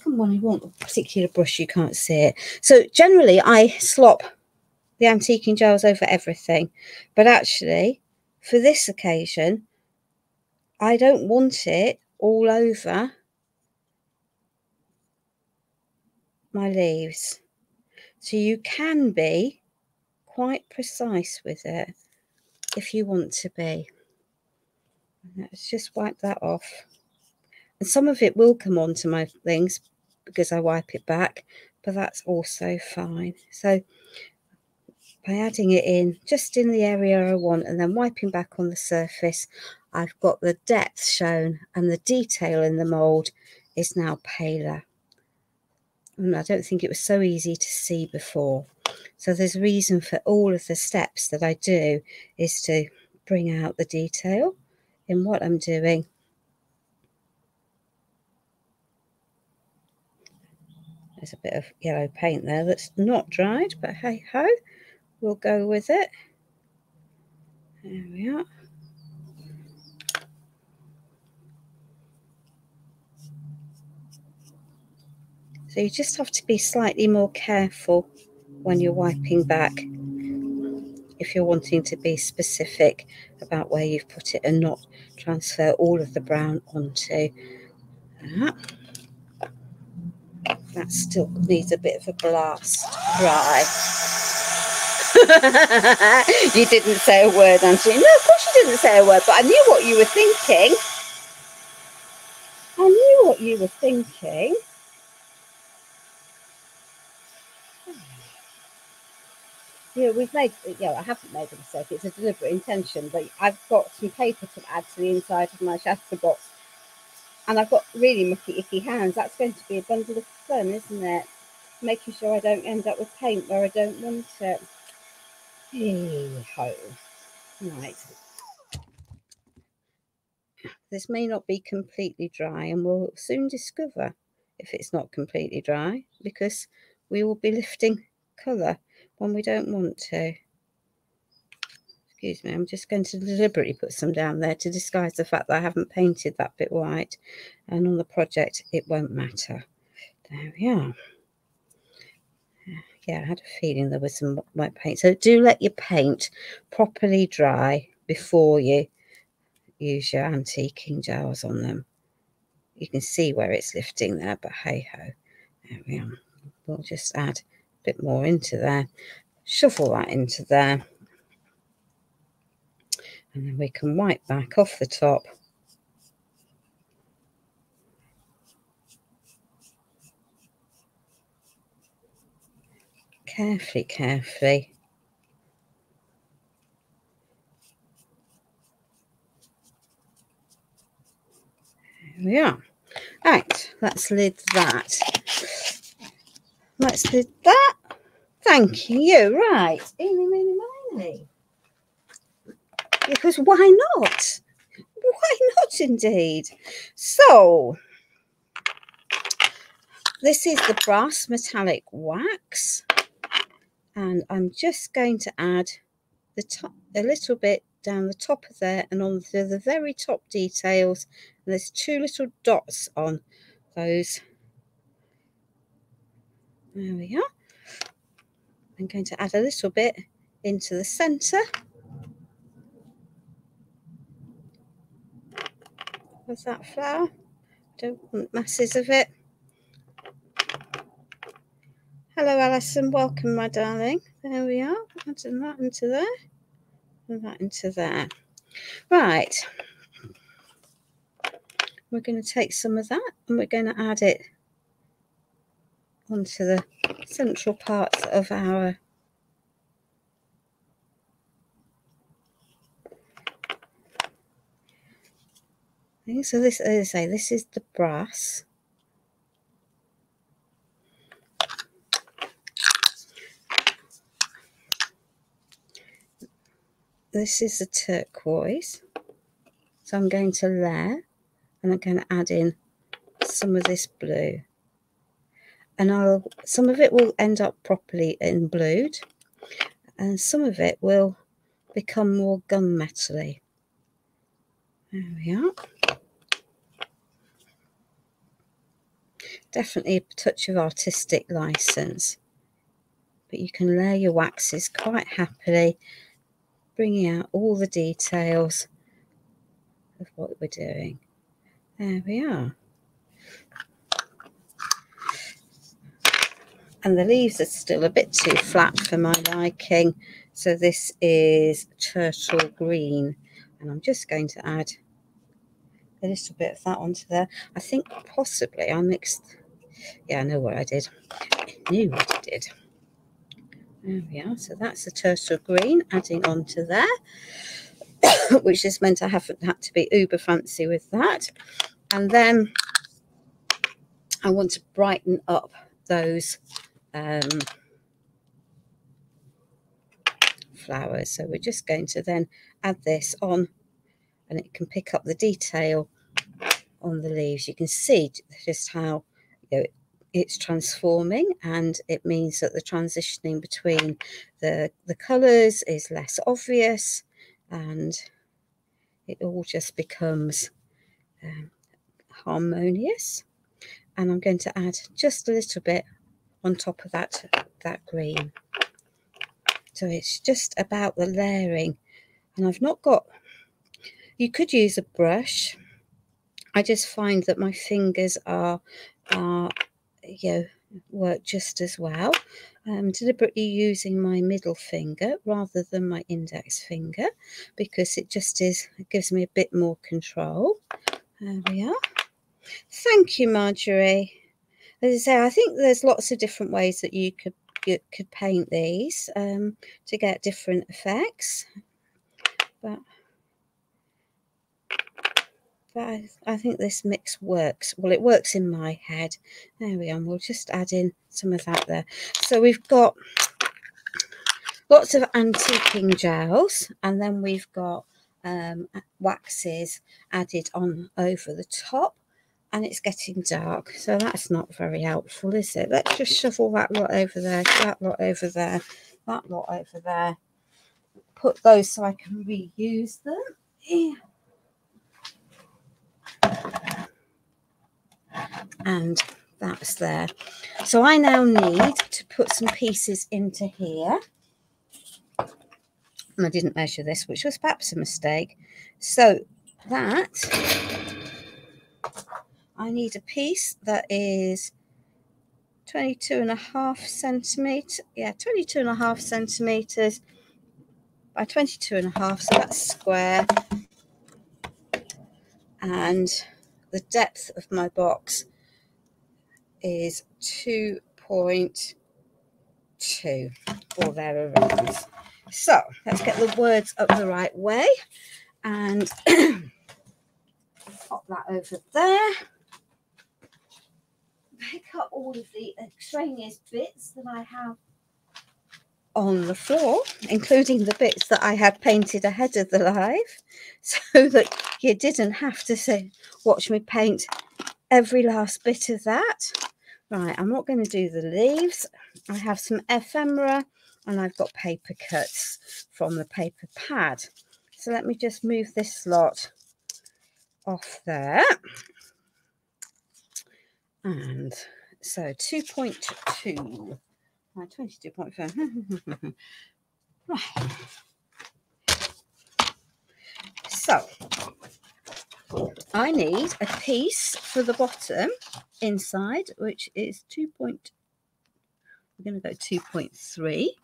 come when you want a particular brush you can't see it? So generally I slop the antiquing gels over everything, but actually for this occasion I don't want it all over my leaves. So you can be quite precise with it if you want to be. Let's just wipe that off. And some of it will come onto my things because I wipe it back, but that's also fine. So by adding it in just in the area I want and then wiping back on the surface, I've got the depth shown and the detail in the mould is now paler. And I don't think it was so easy to see before. So there's a reason for all of the steps that I do is to bring out the detail in what I'm doing. There's a bit of yellow paint there that's not dried, but hey ho, we'll go with it. There we are. So you just have to be slightly more careful when you're wiping back if you're wanting to be specific about where you've put it and not transfer all of the brown onto that. That still needs a bit of a blast dry. You didn't say a word, Anthony. No, of course you didn't say a word, but I knew what you were thinking. I knew what you were thinking. Yeah, I haven't made a mistake. It's a deliberate intention, but I've got some paper to add to the inside of my shatter box. And I've got really mucky, icky hands. That's going to be a bundle of fun, isn't it? Making sure I don't end up with paint where I don't want it. Hey-ho. Right. This may not be completely dry, and we'll soon discover if it's not completely dry, because we will be lifting colour when we don't want to. Excuse me, I'm just going to deliberately put some down there to disguise the fact that I haven't painted that bit white, and on the project it won't matter. There we are. Yeah, I had a feeling there was some white paint. So do let your paint properly dry before you use your antiquing gels on them. You can see where it's lifting there, but hey ho. There we are. We'll just add a bit more into there. Shuffle that into there. And then we can wipe back off the top. Carefully, carefully. There we are. Right, let's lid that. Let's lid that. Thank you. Right. Eeny, meeny, miny. Because why not? Why not indeed? So, this is the brass metallic wax. And I'm just going to add the top, a little bit down the top of there and on the very top details. And there's two little dots on those. There we are. I'm going to add a little bit into the centre of that flower. Don't want masses of it. Hello Alison, welcome my darling. There we are. Adding that into there and that into there. Right. We're going to take some of that and we're going to add it onto the central parts of our thing. So this, as I say, this is the brass. This is the turquoise. So I'm going to layer and I'm going to add in some of this blue. And some of it will end up properly in blued and some of it will become more gunmetal-y. There we are. Definitely a touch of artistic license, but you can layer your waxes quite happily, bringing out all the details of what we're doing. There we are. And the leaves are still a bit too flat for my liking, so this is turtle green, and I'm just going to add a little bit of that onto there. I think possibly I mixed, yeah, I know what I did. I knew what I did. There we are. So that's the turtle green adding on to there, which just meant I haven't had to be uber fancy with that. And then I want to brighten up those flowers. So we're just going to then add this on, and it can pick up the detail on the leaves. You can see just how, you know, it's transforming, and it means that the transitioning between the colours is less obvious, and it all just becomes harmonious. And I'm going to add just a little bit on top of that green. So it's just about the layering, and I've not got, you could use a brush. I just find that my fingers are you know, work just as well. Deliberately using my middle finger rather than my index finger, because it gives me a bit more control. There we are. Thank you, Marjorie. As I say, I think there's lots of different ways that you could paint these to get different effects, but I think this mix works. Well, it works in my head. There we are. We'll just add in some of that there. So we've got lots of antiquing gels, and then we've got waxes added on over the top, and it's getting dark, so that's not very helpful, is it? Let's just shuffle that lot over there, that lot over there, that lot over there. Put those so I can reuse them. Yeah. And that's there. So I now need to put some pieces into here. And I didn't measure this, which was perhaps a mistake. So that, I need a piece that is 22.5 centimetres. Yeah, 22.5 centimetres by 22.5, so that's square. And the depth of my box is 2.2 or thereabouts. So let's get the words up the right way and pop that over there. Pick up all of the extraneous bits that I have on the floor, including the bits that I had painted ahead of the live, so that you didn't have to watch me paint every last bit of that. Right, I'm not going to do the leaves. I have some ephemera, and I've got paper cuts from the paper pad. So let me just move this lot off there. And so 2.2, 22.5. Right. So I need a piece for the bottom inside, which is we're going to go 2.3.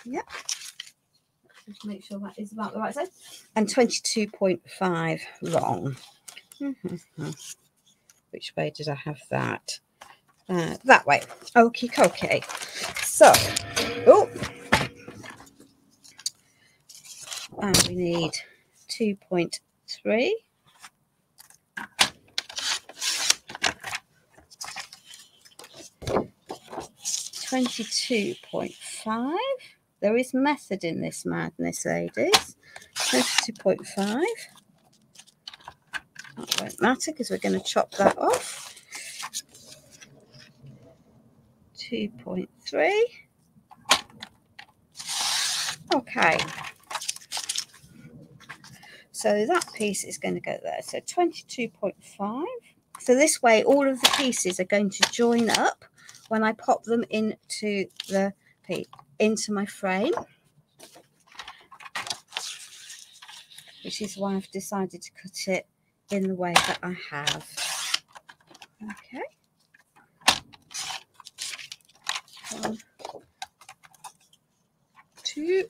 Yep. Just make sure that is about the right size. And 22.5 long. Which way did I have that? That way. Okie dokie. So, and we need 2.3. $22.5. There is method in this madness, ladies. 22.5. That won't matter because we're going to chop that off. 2.3. Okay. So that piece is going to go there. So 22.5. So this way, all of the pieces are going to join up when I pop them into my frame, which is why I've decided to cut it in the way that I have. Okay. 1, 2.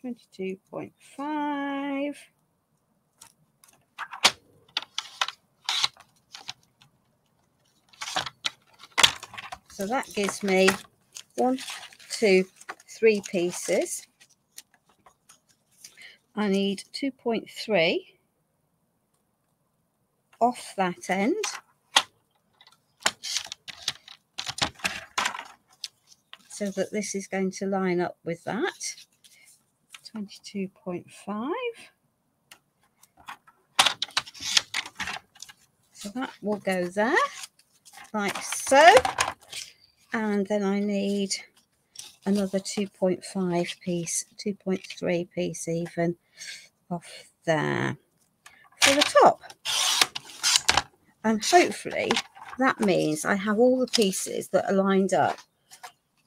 22.5. So that gives me 1, 2, 3 pieces. I need 2.3 off that end. So that this is going to line up with that. 22.5. So that will go there, like so. And then I need another 2.5 piece, 2.3 piece even off there for the top. And hopefully that means I have all the pieces that are lined up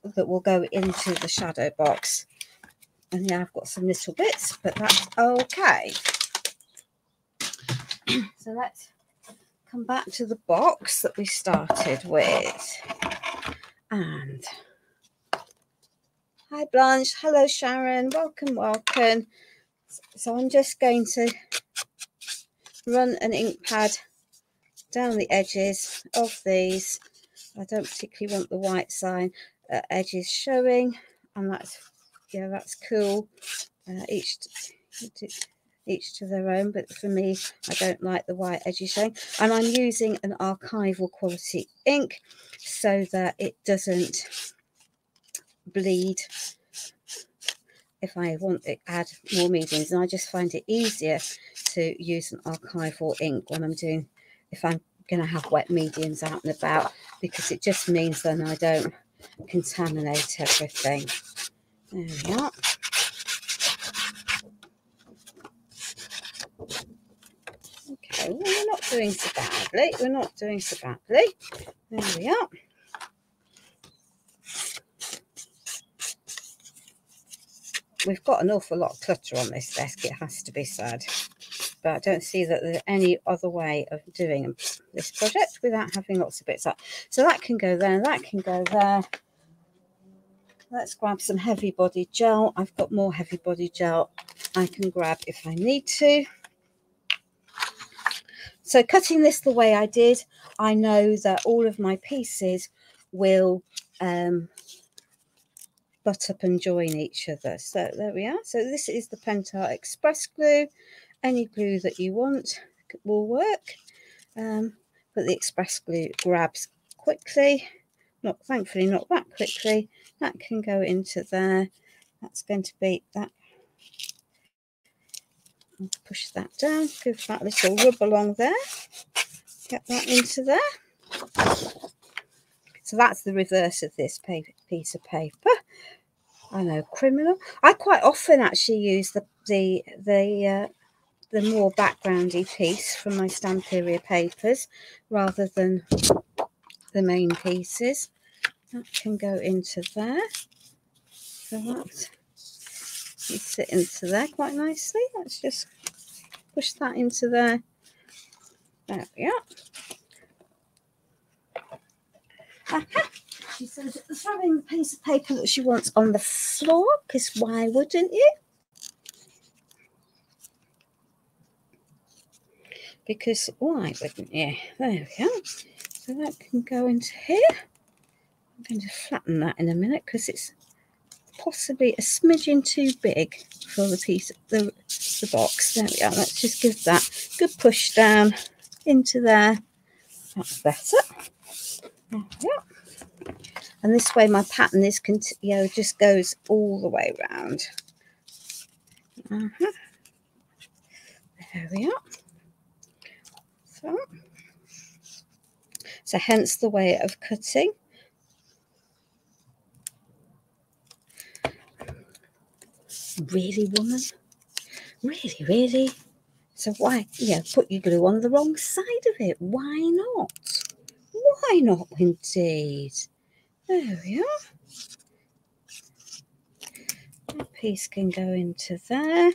that will go into the shadow box. And yeah, I've got some little bits, but that's okay. So let's come back to the box that we started with. And hi Blanche, hello Sharon, welcome, welcome. So I'm just going to run an ink pad down the edges of these. I don't particularly want the white sign edges showing, and that's, yeah, that's cool. Each to their own, but for me, I don't like the white edges showing. And I'm using an archival quality ink so that it doesn't bleed if I want to add more mediums. And I just find it easier to use an archival ink when I'm doing, if I'm going to have wet mediums out and about, because it just means then I don't contaminate everything. There we are. Okay, well, we're not doing so badly. We're not doing so badly. There we are. We've got an awful lot of clutter on this desk, it has to be said. But I don't see that there's any other way of doing this project without having lots of bits up. So that can go there, that can go there. Let's grab some heavy body gel. I've got more heavy body gel I can grab if I need to. So cutting this the way I did, I know that all of my pieces will butt up and join each other. So there we are. So this is the Penta Express glue. Any glue that you want will work, but the Express glue grabs quickly. Thankfully not that quickly. That can go into there. That's going to be that. I'll push that down, give that a little rub along there, get that into there. So that's the reverse of this piece of paper. I know, criminal. I quite often actually use the more backgroundy piece from my Stamperia papers rather than the main pieces. That can go into there. So that can sit into there quite nicely. Let's just push that into there. There we are. She says throwing the piece of paper that she wants on the floor, because why wouldn't you? Because why wouldn't you? There we are. So that can go into here. I'm going to flatten that in a minute because it's possibly a smidgen too big for the piece of the box. There we are. Let's just give that a good push down into there. That's better. There we are. And this way my pattern is, just goes all the way around. There we are. So hence the way of cutting. Really, woman? Really, really? So why, put your glue on the wrong side of it. Why not? Why not, indeed? There we are. That piece can go into there.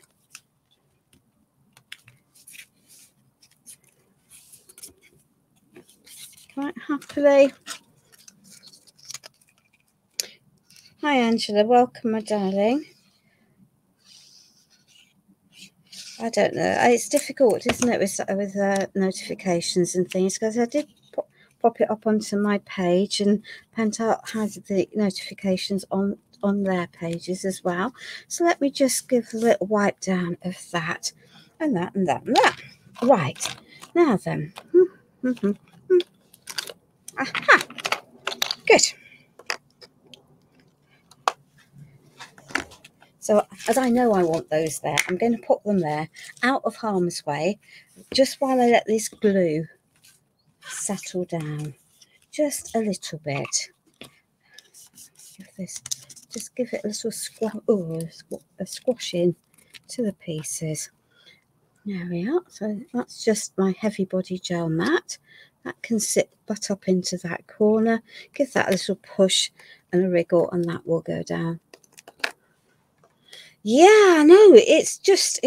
Quite happily. Hi, Angela. Welcome, my darling. I don't know. It's difficult, isn't it, with notifications and things, because I did pop it up onto my page, and Penta had the notifications on their pages as well. So let me just give a little wipe down of that and that and that and that. Right, now then. Aha, good. So as I know I want those there, I'm going to put them there out of harm's way, just while I let this glue settle down just a little bit. Just give it a little squashing to the pieces. There we are. So that's just my heavy body gel mat. That can sit butt up into that corner. Give that a little push and a wriggle, and that will go down. Yeah, no, it just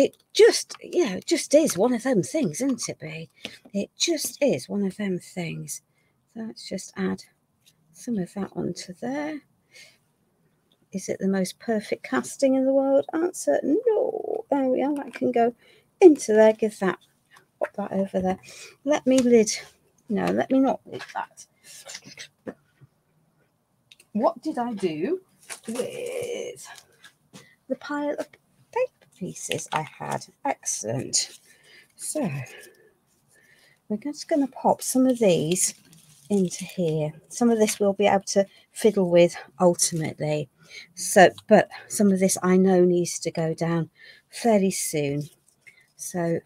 is one of them things, isn't it, babe? It just is one of them things. So let's just add some of that onto there. Is it the most perfect casting in the world? Answer no. There we are. That can go into there. Give that, pop that over there. Let me not lid that. What did I do with the pile of paper pieces I had? Excellent. So we're just going to pop some of these into here. Some of this we'll be able to fiddle with ultimately. So, but some of this I know needs to go down fairly soon. So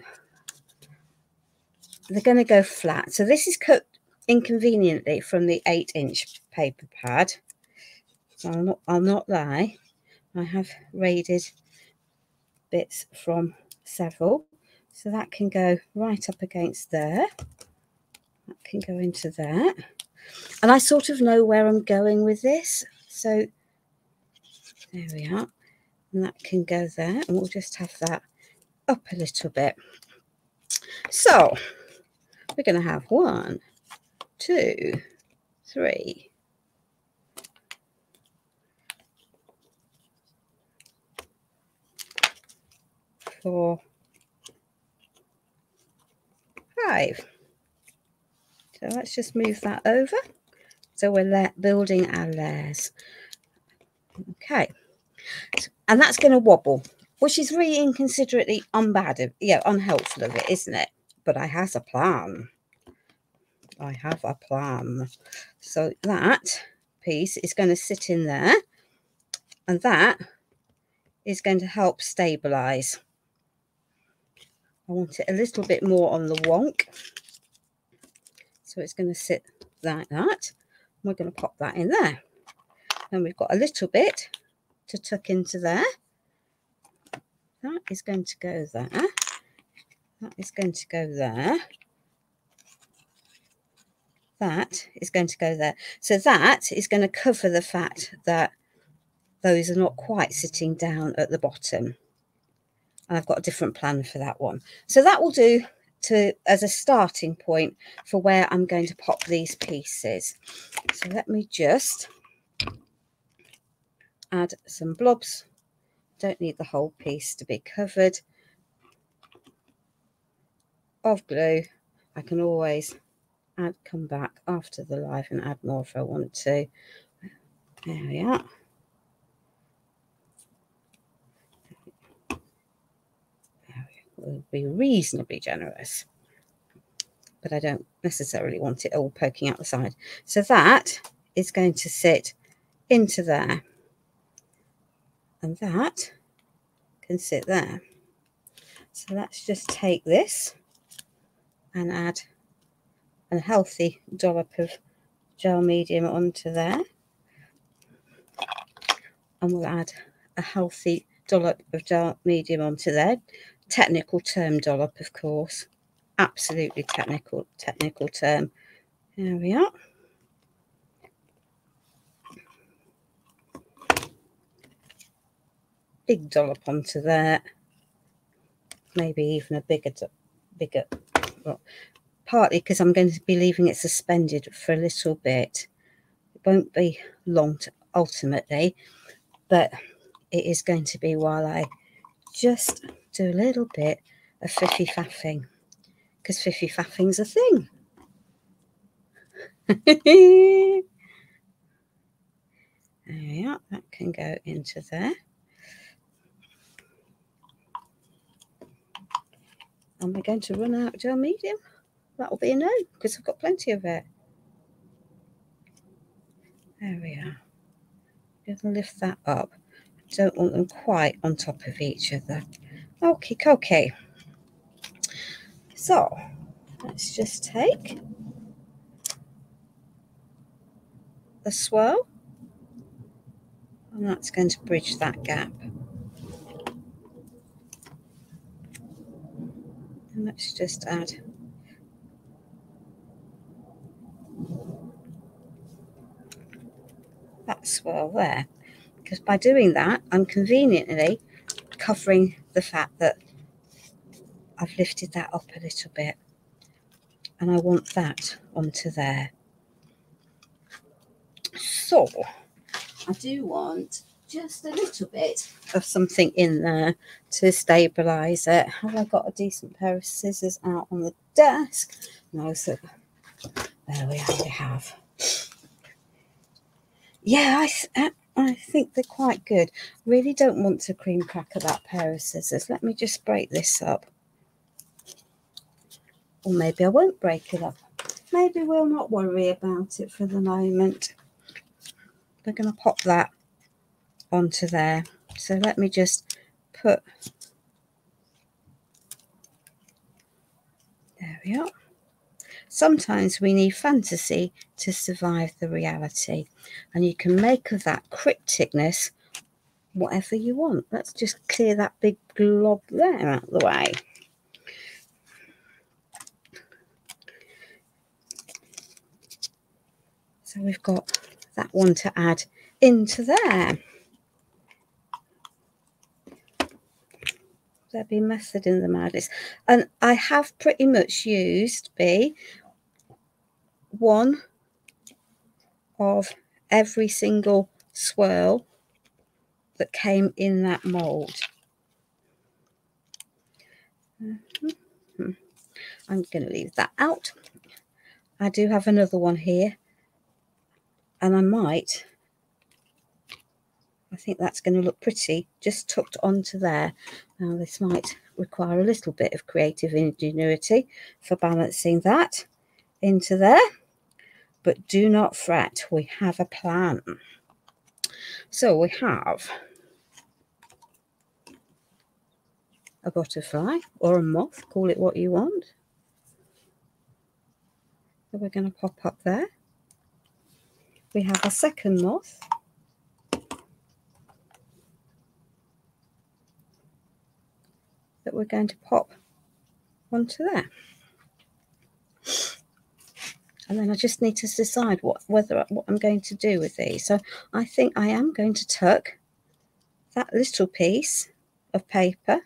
they're going to go flat. So this is cut inconveniently from the 8-inch paper pad. So I'll not lie. I have raided bits from several. So that can go right up against there. That can go into there. And I sort of know where I'm going with this. So there we are. And that can go there. And we'll just have that up a little bit. So we're going to have 1, 2, 3, 4, 5. So let's just move that over. So we're building our layers. Okay. And that's going to wobble, which is really inconsiderately unhelpful of it, isn't it? But I have a plan. I have a plan. So that piece is going to sit in there, and that is going to help stabilize. I want it a little bit more on the wonk. So it's going to sit like that. We're going to pop that in there. And we've got a little bit to tuck into there. That is going to go there. That is going to go there. That is going to go there. So that is going to cover the fact that those are not quite sitting down at the bottom. And I've got a different plan for that one. So that will do as a starting point for where I'm going to pop these pieces. So let me just add some blobs. Don't need the whole piece to be covered of glue. I can always come back after the live and add more if I want to. There we are. We'll be reasonably generous, but I don't necessarily want it all poking out the side. So that is going to sit into there, and that can sit there. So let's just take this and add a healthy dollop of gel medium onto there, and we'll add a healthy dollop of gel medium onto there. Technical term dollop, of course. Absolutely technical term. There we are. Big dollop onto there. Maybe even a bigger. Well, partly because I'm going to be leaving it suspended for a little bit. It won't be long ultimately, but it is going to be while I just do a little bit of fiffy faffing, because fiffy faffing's a thing. There we are, that can go into there. And we're going to run out gel medium. That'll be a no, because I've got plenty of it. There we are. Just lift that up. I don't want them quite on top of each other. Okay. So let's just take the swirl, and that's going to bridge that gap. And let's just add that swirl there, because by doing that I'm conveniently covering the fact that I've lifted that up a little bit, and I want that onto there. So I do want just a little bit of something in there to stabilize it. Have I got a decent pair of scissors out on the desk? No, so there we have. Yeah, I think they're quite good. Really don't want to cream cracker that pair of scissors. Let me just break this up. Or maybe I won't break it up. Maybe we'll not worry about it for the moment. We're going to pop that onto there. So let me just put... There we are. Sometimes we need fantasy to survive the reality, and you can make of that crypticness whatever you want. Let's just clear that big glob there out of the way. So we've got that one to add into there. There be method in the madness, and I have pretty much used one of every single swirl that came in that mold. I'm going to leave that out. I do have another one here, and I think that's going to look pretty just tucked onto there. Now this might require a little bit of creative ingenuity for balancing that into there, but do not fret, we have a plan. So we have a butterfly or a moth, call it what you want. So we're going to pop up there. We have a second moth. That we're going to pop onto there. And then I just need to decide what I'm going to do with these. So I think I am going to tuck that little piece of paper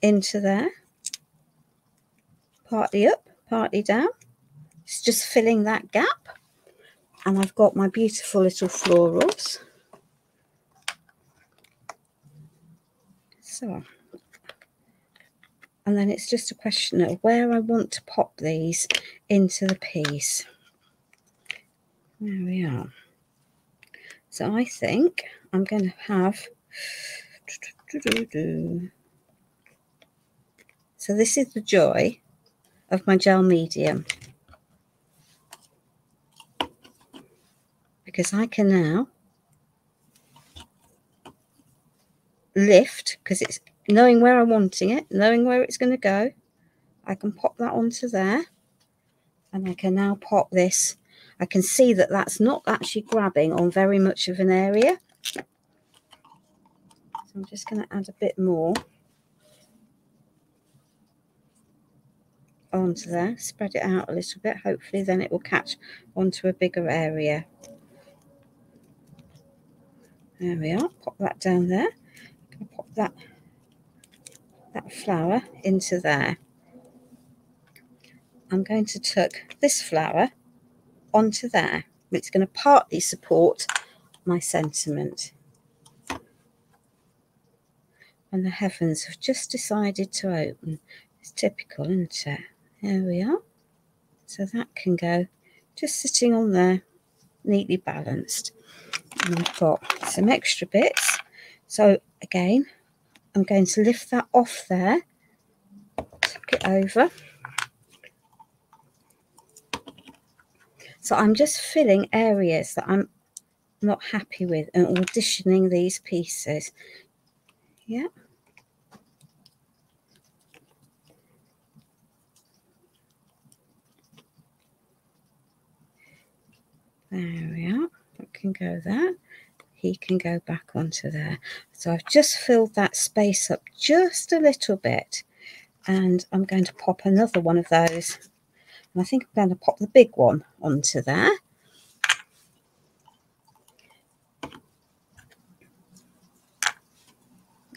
into there, partly up, partly down. It's just filling that gap. And I've got my beautiful little florals. So, and then it's just a question of where I want to pop these into the piece. There we are. So I think I'm going to have... So this is the joy of my gel medium. Because I can now lift, because it's knowing where I'm wanting it, knowing where it's going to go, I can pop that onto there, and I can now pop this. I can see that that's not actually grabbing on very much of an area. So I'm just going to add a bit more onto there, spread it out a little bit. Hopefully then it will catch onto a bigger area. There we are, pop that down there. I'm going to pop that flower into there. I'm going to tuck this flower onto there. It's going to partly support my sentiment. and the heavens have just decided to open. It's typical, isn't it? There we are. So that can go just sitting on there, neatly balanced. And I've got some extra bits. So again, I'm going to lift that off there, tuck it over. So I'm just filling areas that I'm not happy with and auditioning these pieces. Yeah. There we are. That can go there. He can go back onto there. So I've just filled that space up just a little bit, and I'm going to pop another one of those. And I think I'm going to pop the big one onto there.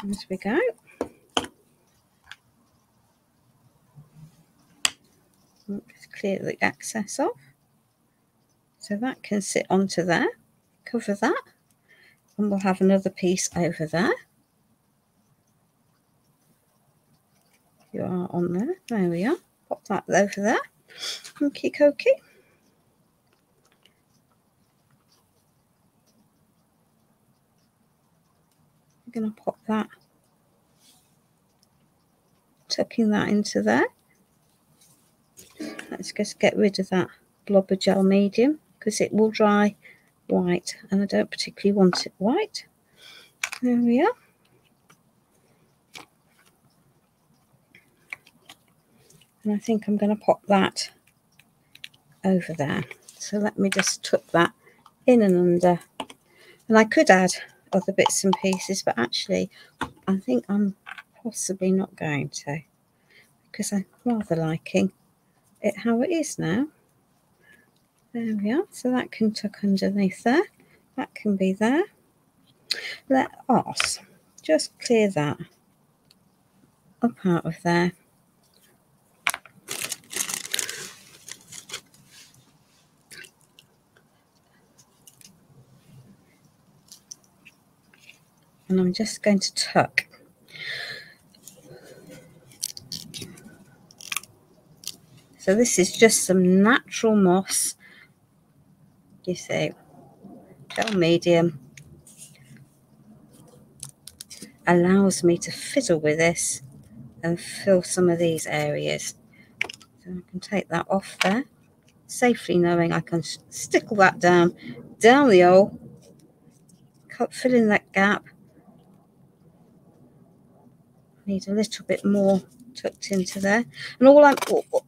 As we go. Just clear the excess off. So that can sit onto there. Cover that. And we'll have another piece over there. You are on there. There we are. Pop that over there. Okie dokie. I'm going to pop that, tucking that into there. Let's just get rid of that blob of gel medium because it will dry white and I don't particularly want it white. There we are. And I think I'm going to pop that over there. So let me just tuck that in and under. And I could add other bits and pieces, but actually I think I'm possibly not going to, because I'm rather liking it how it is now. There we are. So that can tuck underneath there. That can be there. Let us just clear that up out of there. And I'm just going to tuck. So this is just some natural moss. You see, gel medium allows me to fiddle with this and fill some of these areas. So I can take that off there, safely knowing I can stickle that down the hole, fill in that gap. Need a little bit more tucked into there, and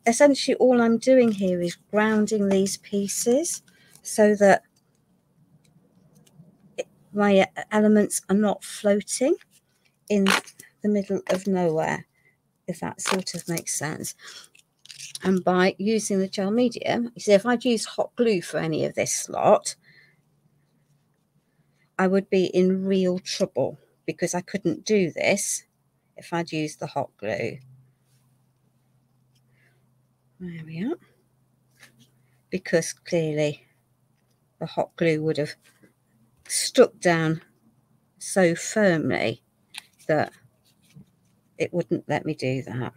essentially all I'm doing here is grounding these pieces so that my elements are not floating in the middle of nowhere, if that sort of makes sense. And by using the gel medium, you see, if I'd used hot glue for any of this lot, I would be in real trouble because I couldn't do this if I'd used the hot glue. There we are. Because clearly the hot glue would have stuck down so firmly that it wouldn't let me do that.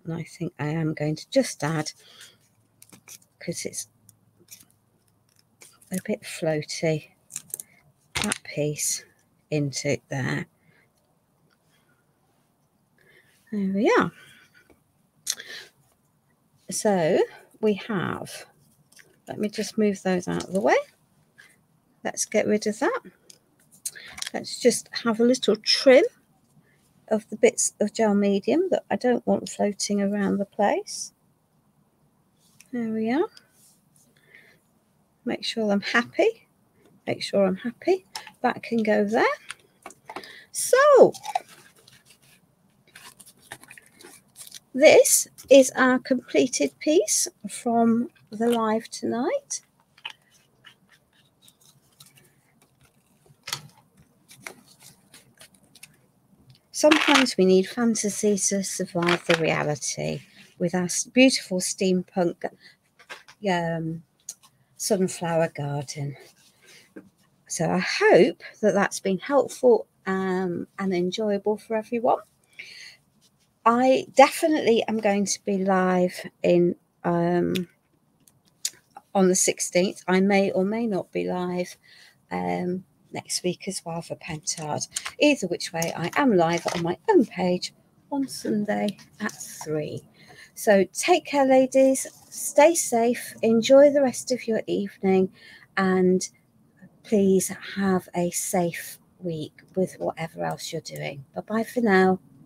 And I think I am going to just add, because it's a bit floaty, that piece into there. There we are. So we have, let me just move those out of the way. Let's get rid of that. Let's just have a little trim of the bits of gel medium that I don't want floating around the place. There we are. Make sure I'm happy. Make sure I'm happy. That can go there. So this is our completed piece from the live tonight. Sometimes we need fantasy to survive the reality with our beautiful steampunk sunflower garden. So I hope that that's been helpful and enjoyable for everyone. I definitely am going to be live in on the 16th. I may or may not be live next week as well for Pentard. Either which way, I am live on my own page on Sunday at 3. So take care, ladies. Stay safe. Enjoy the rest of your evening, and please have a safe week with whatever else you're doing. Bye-bye for now.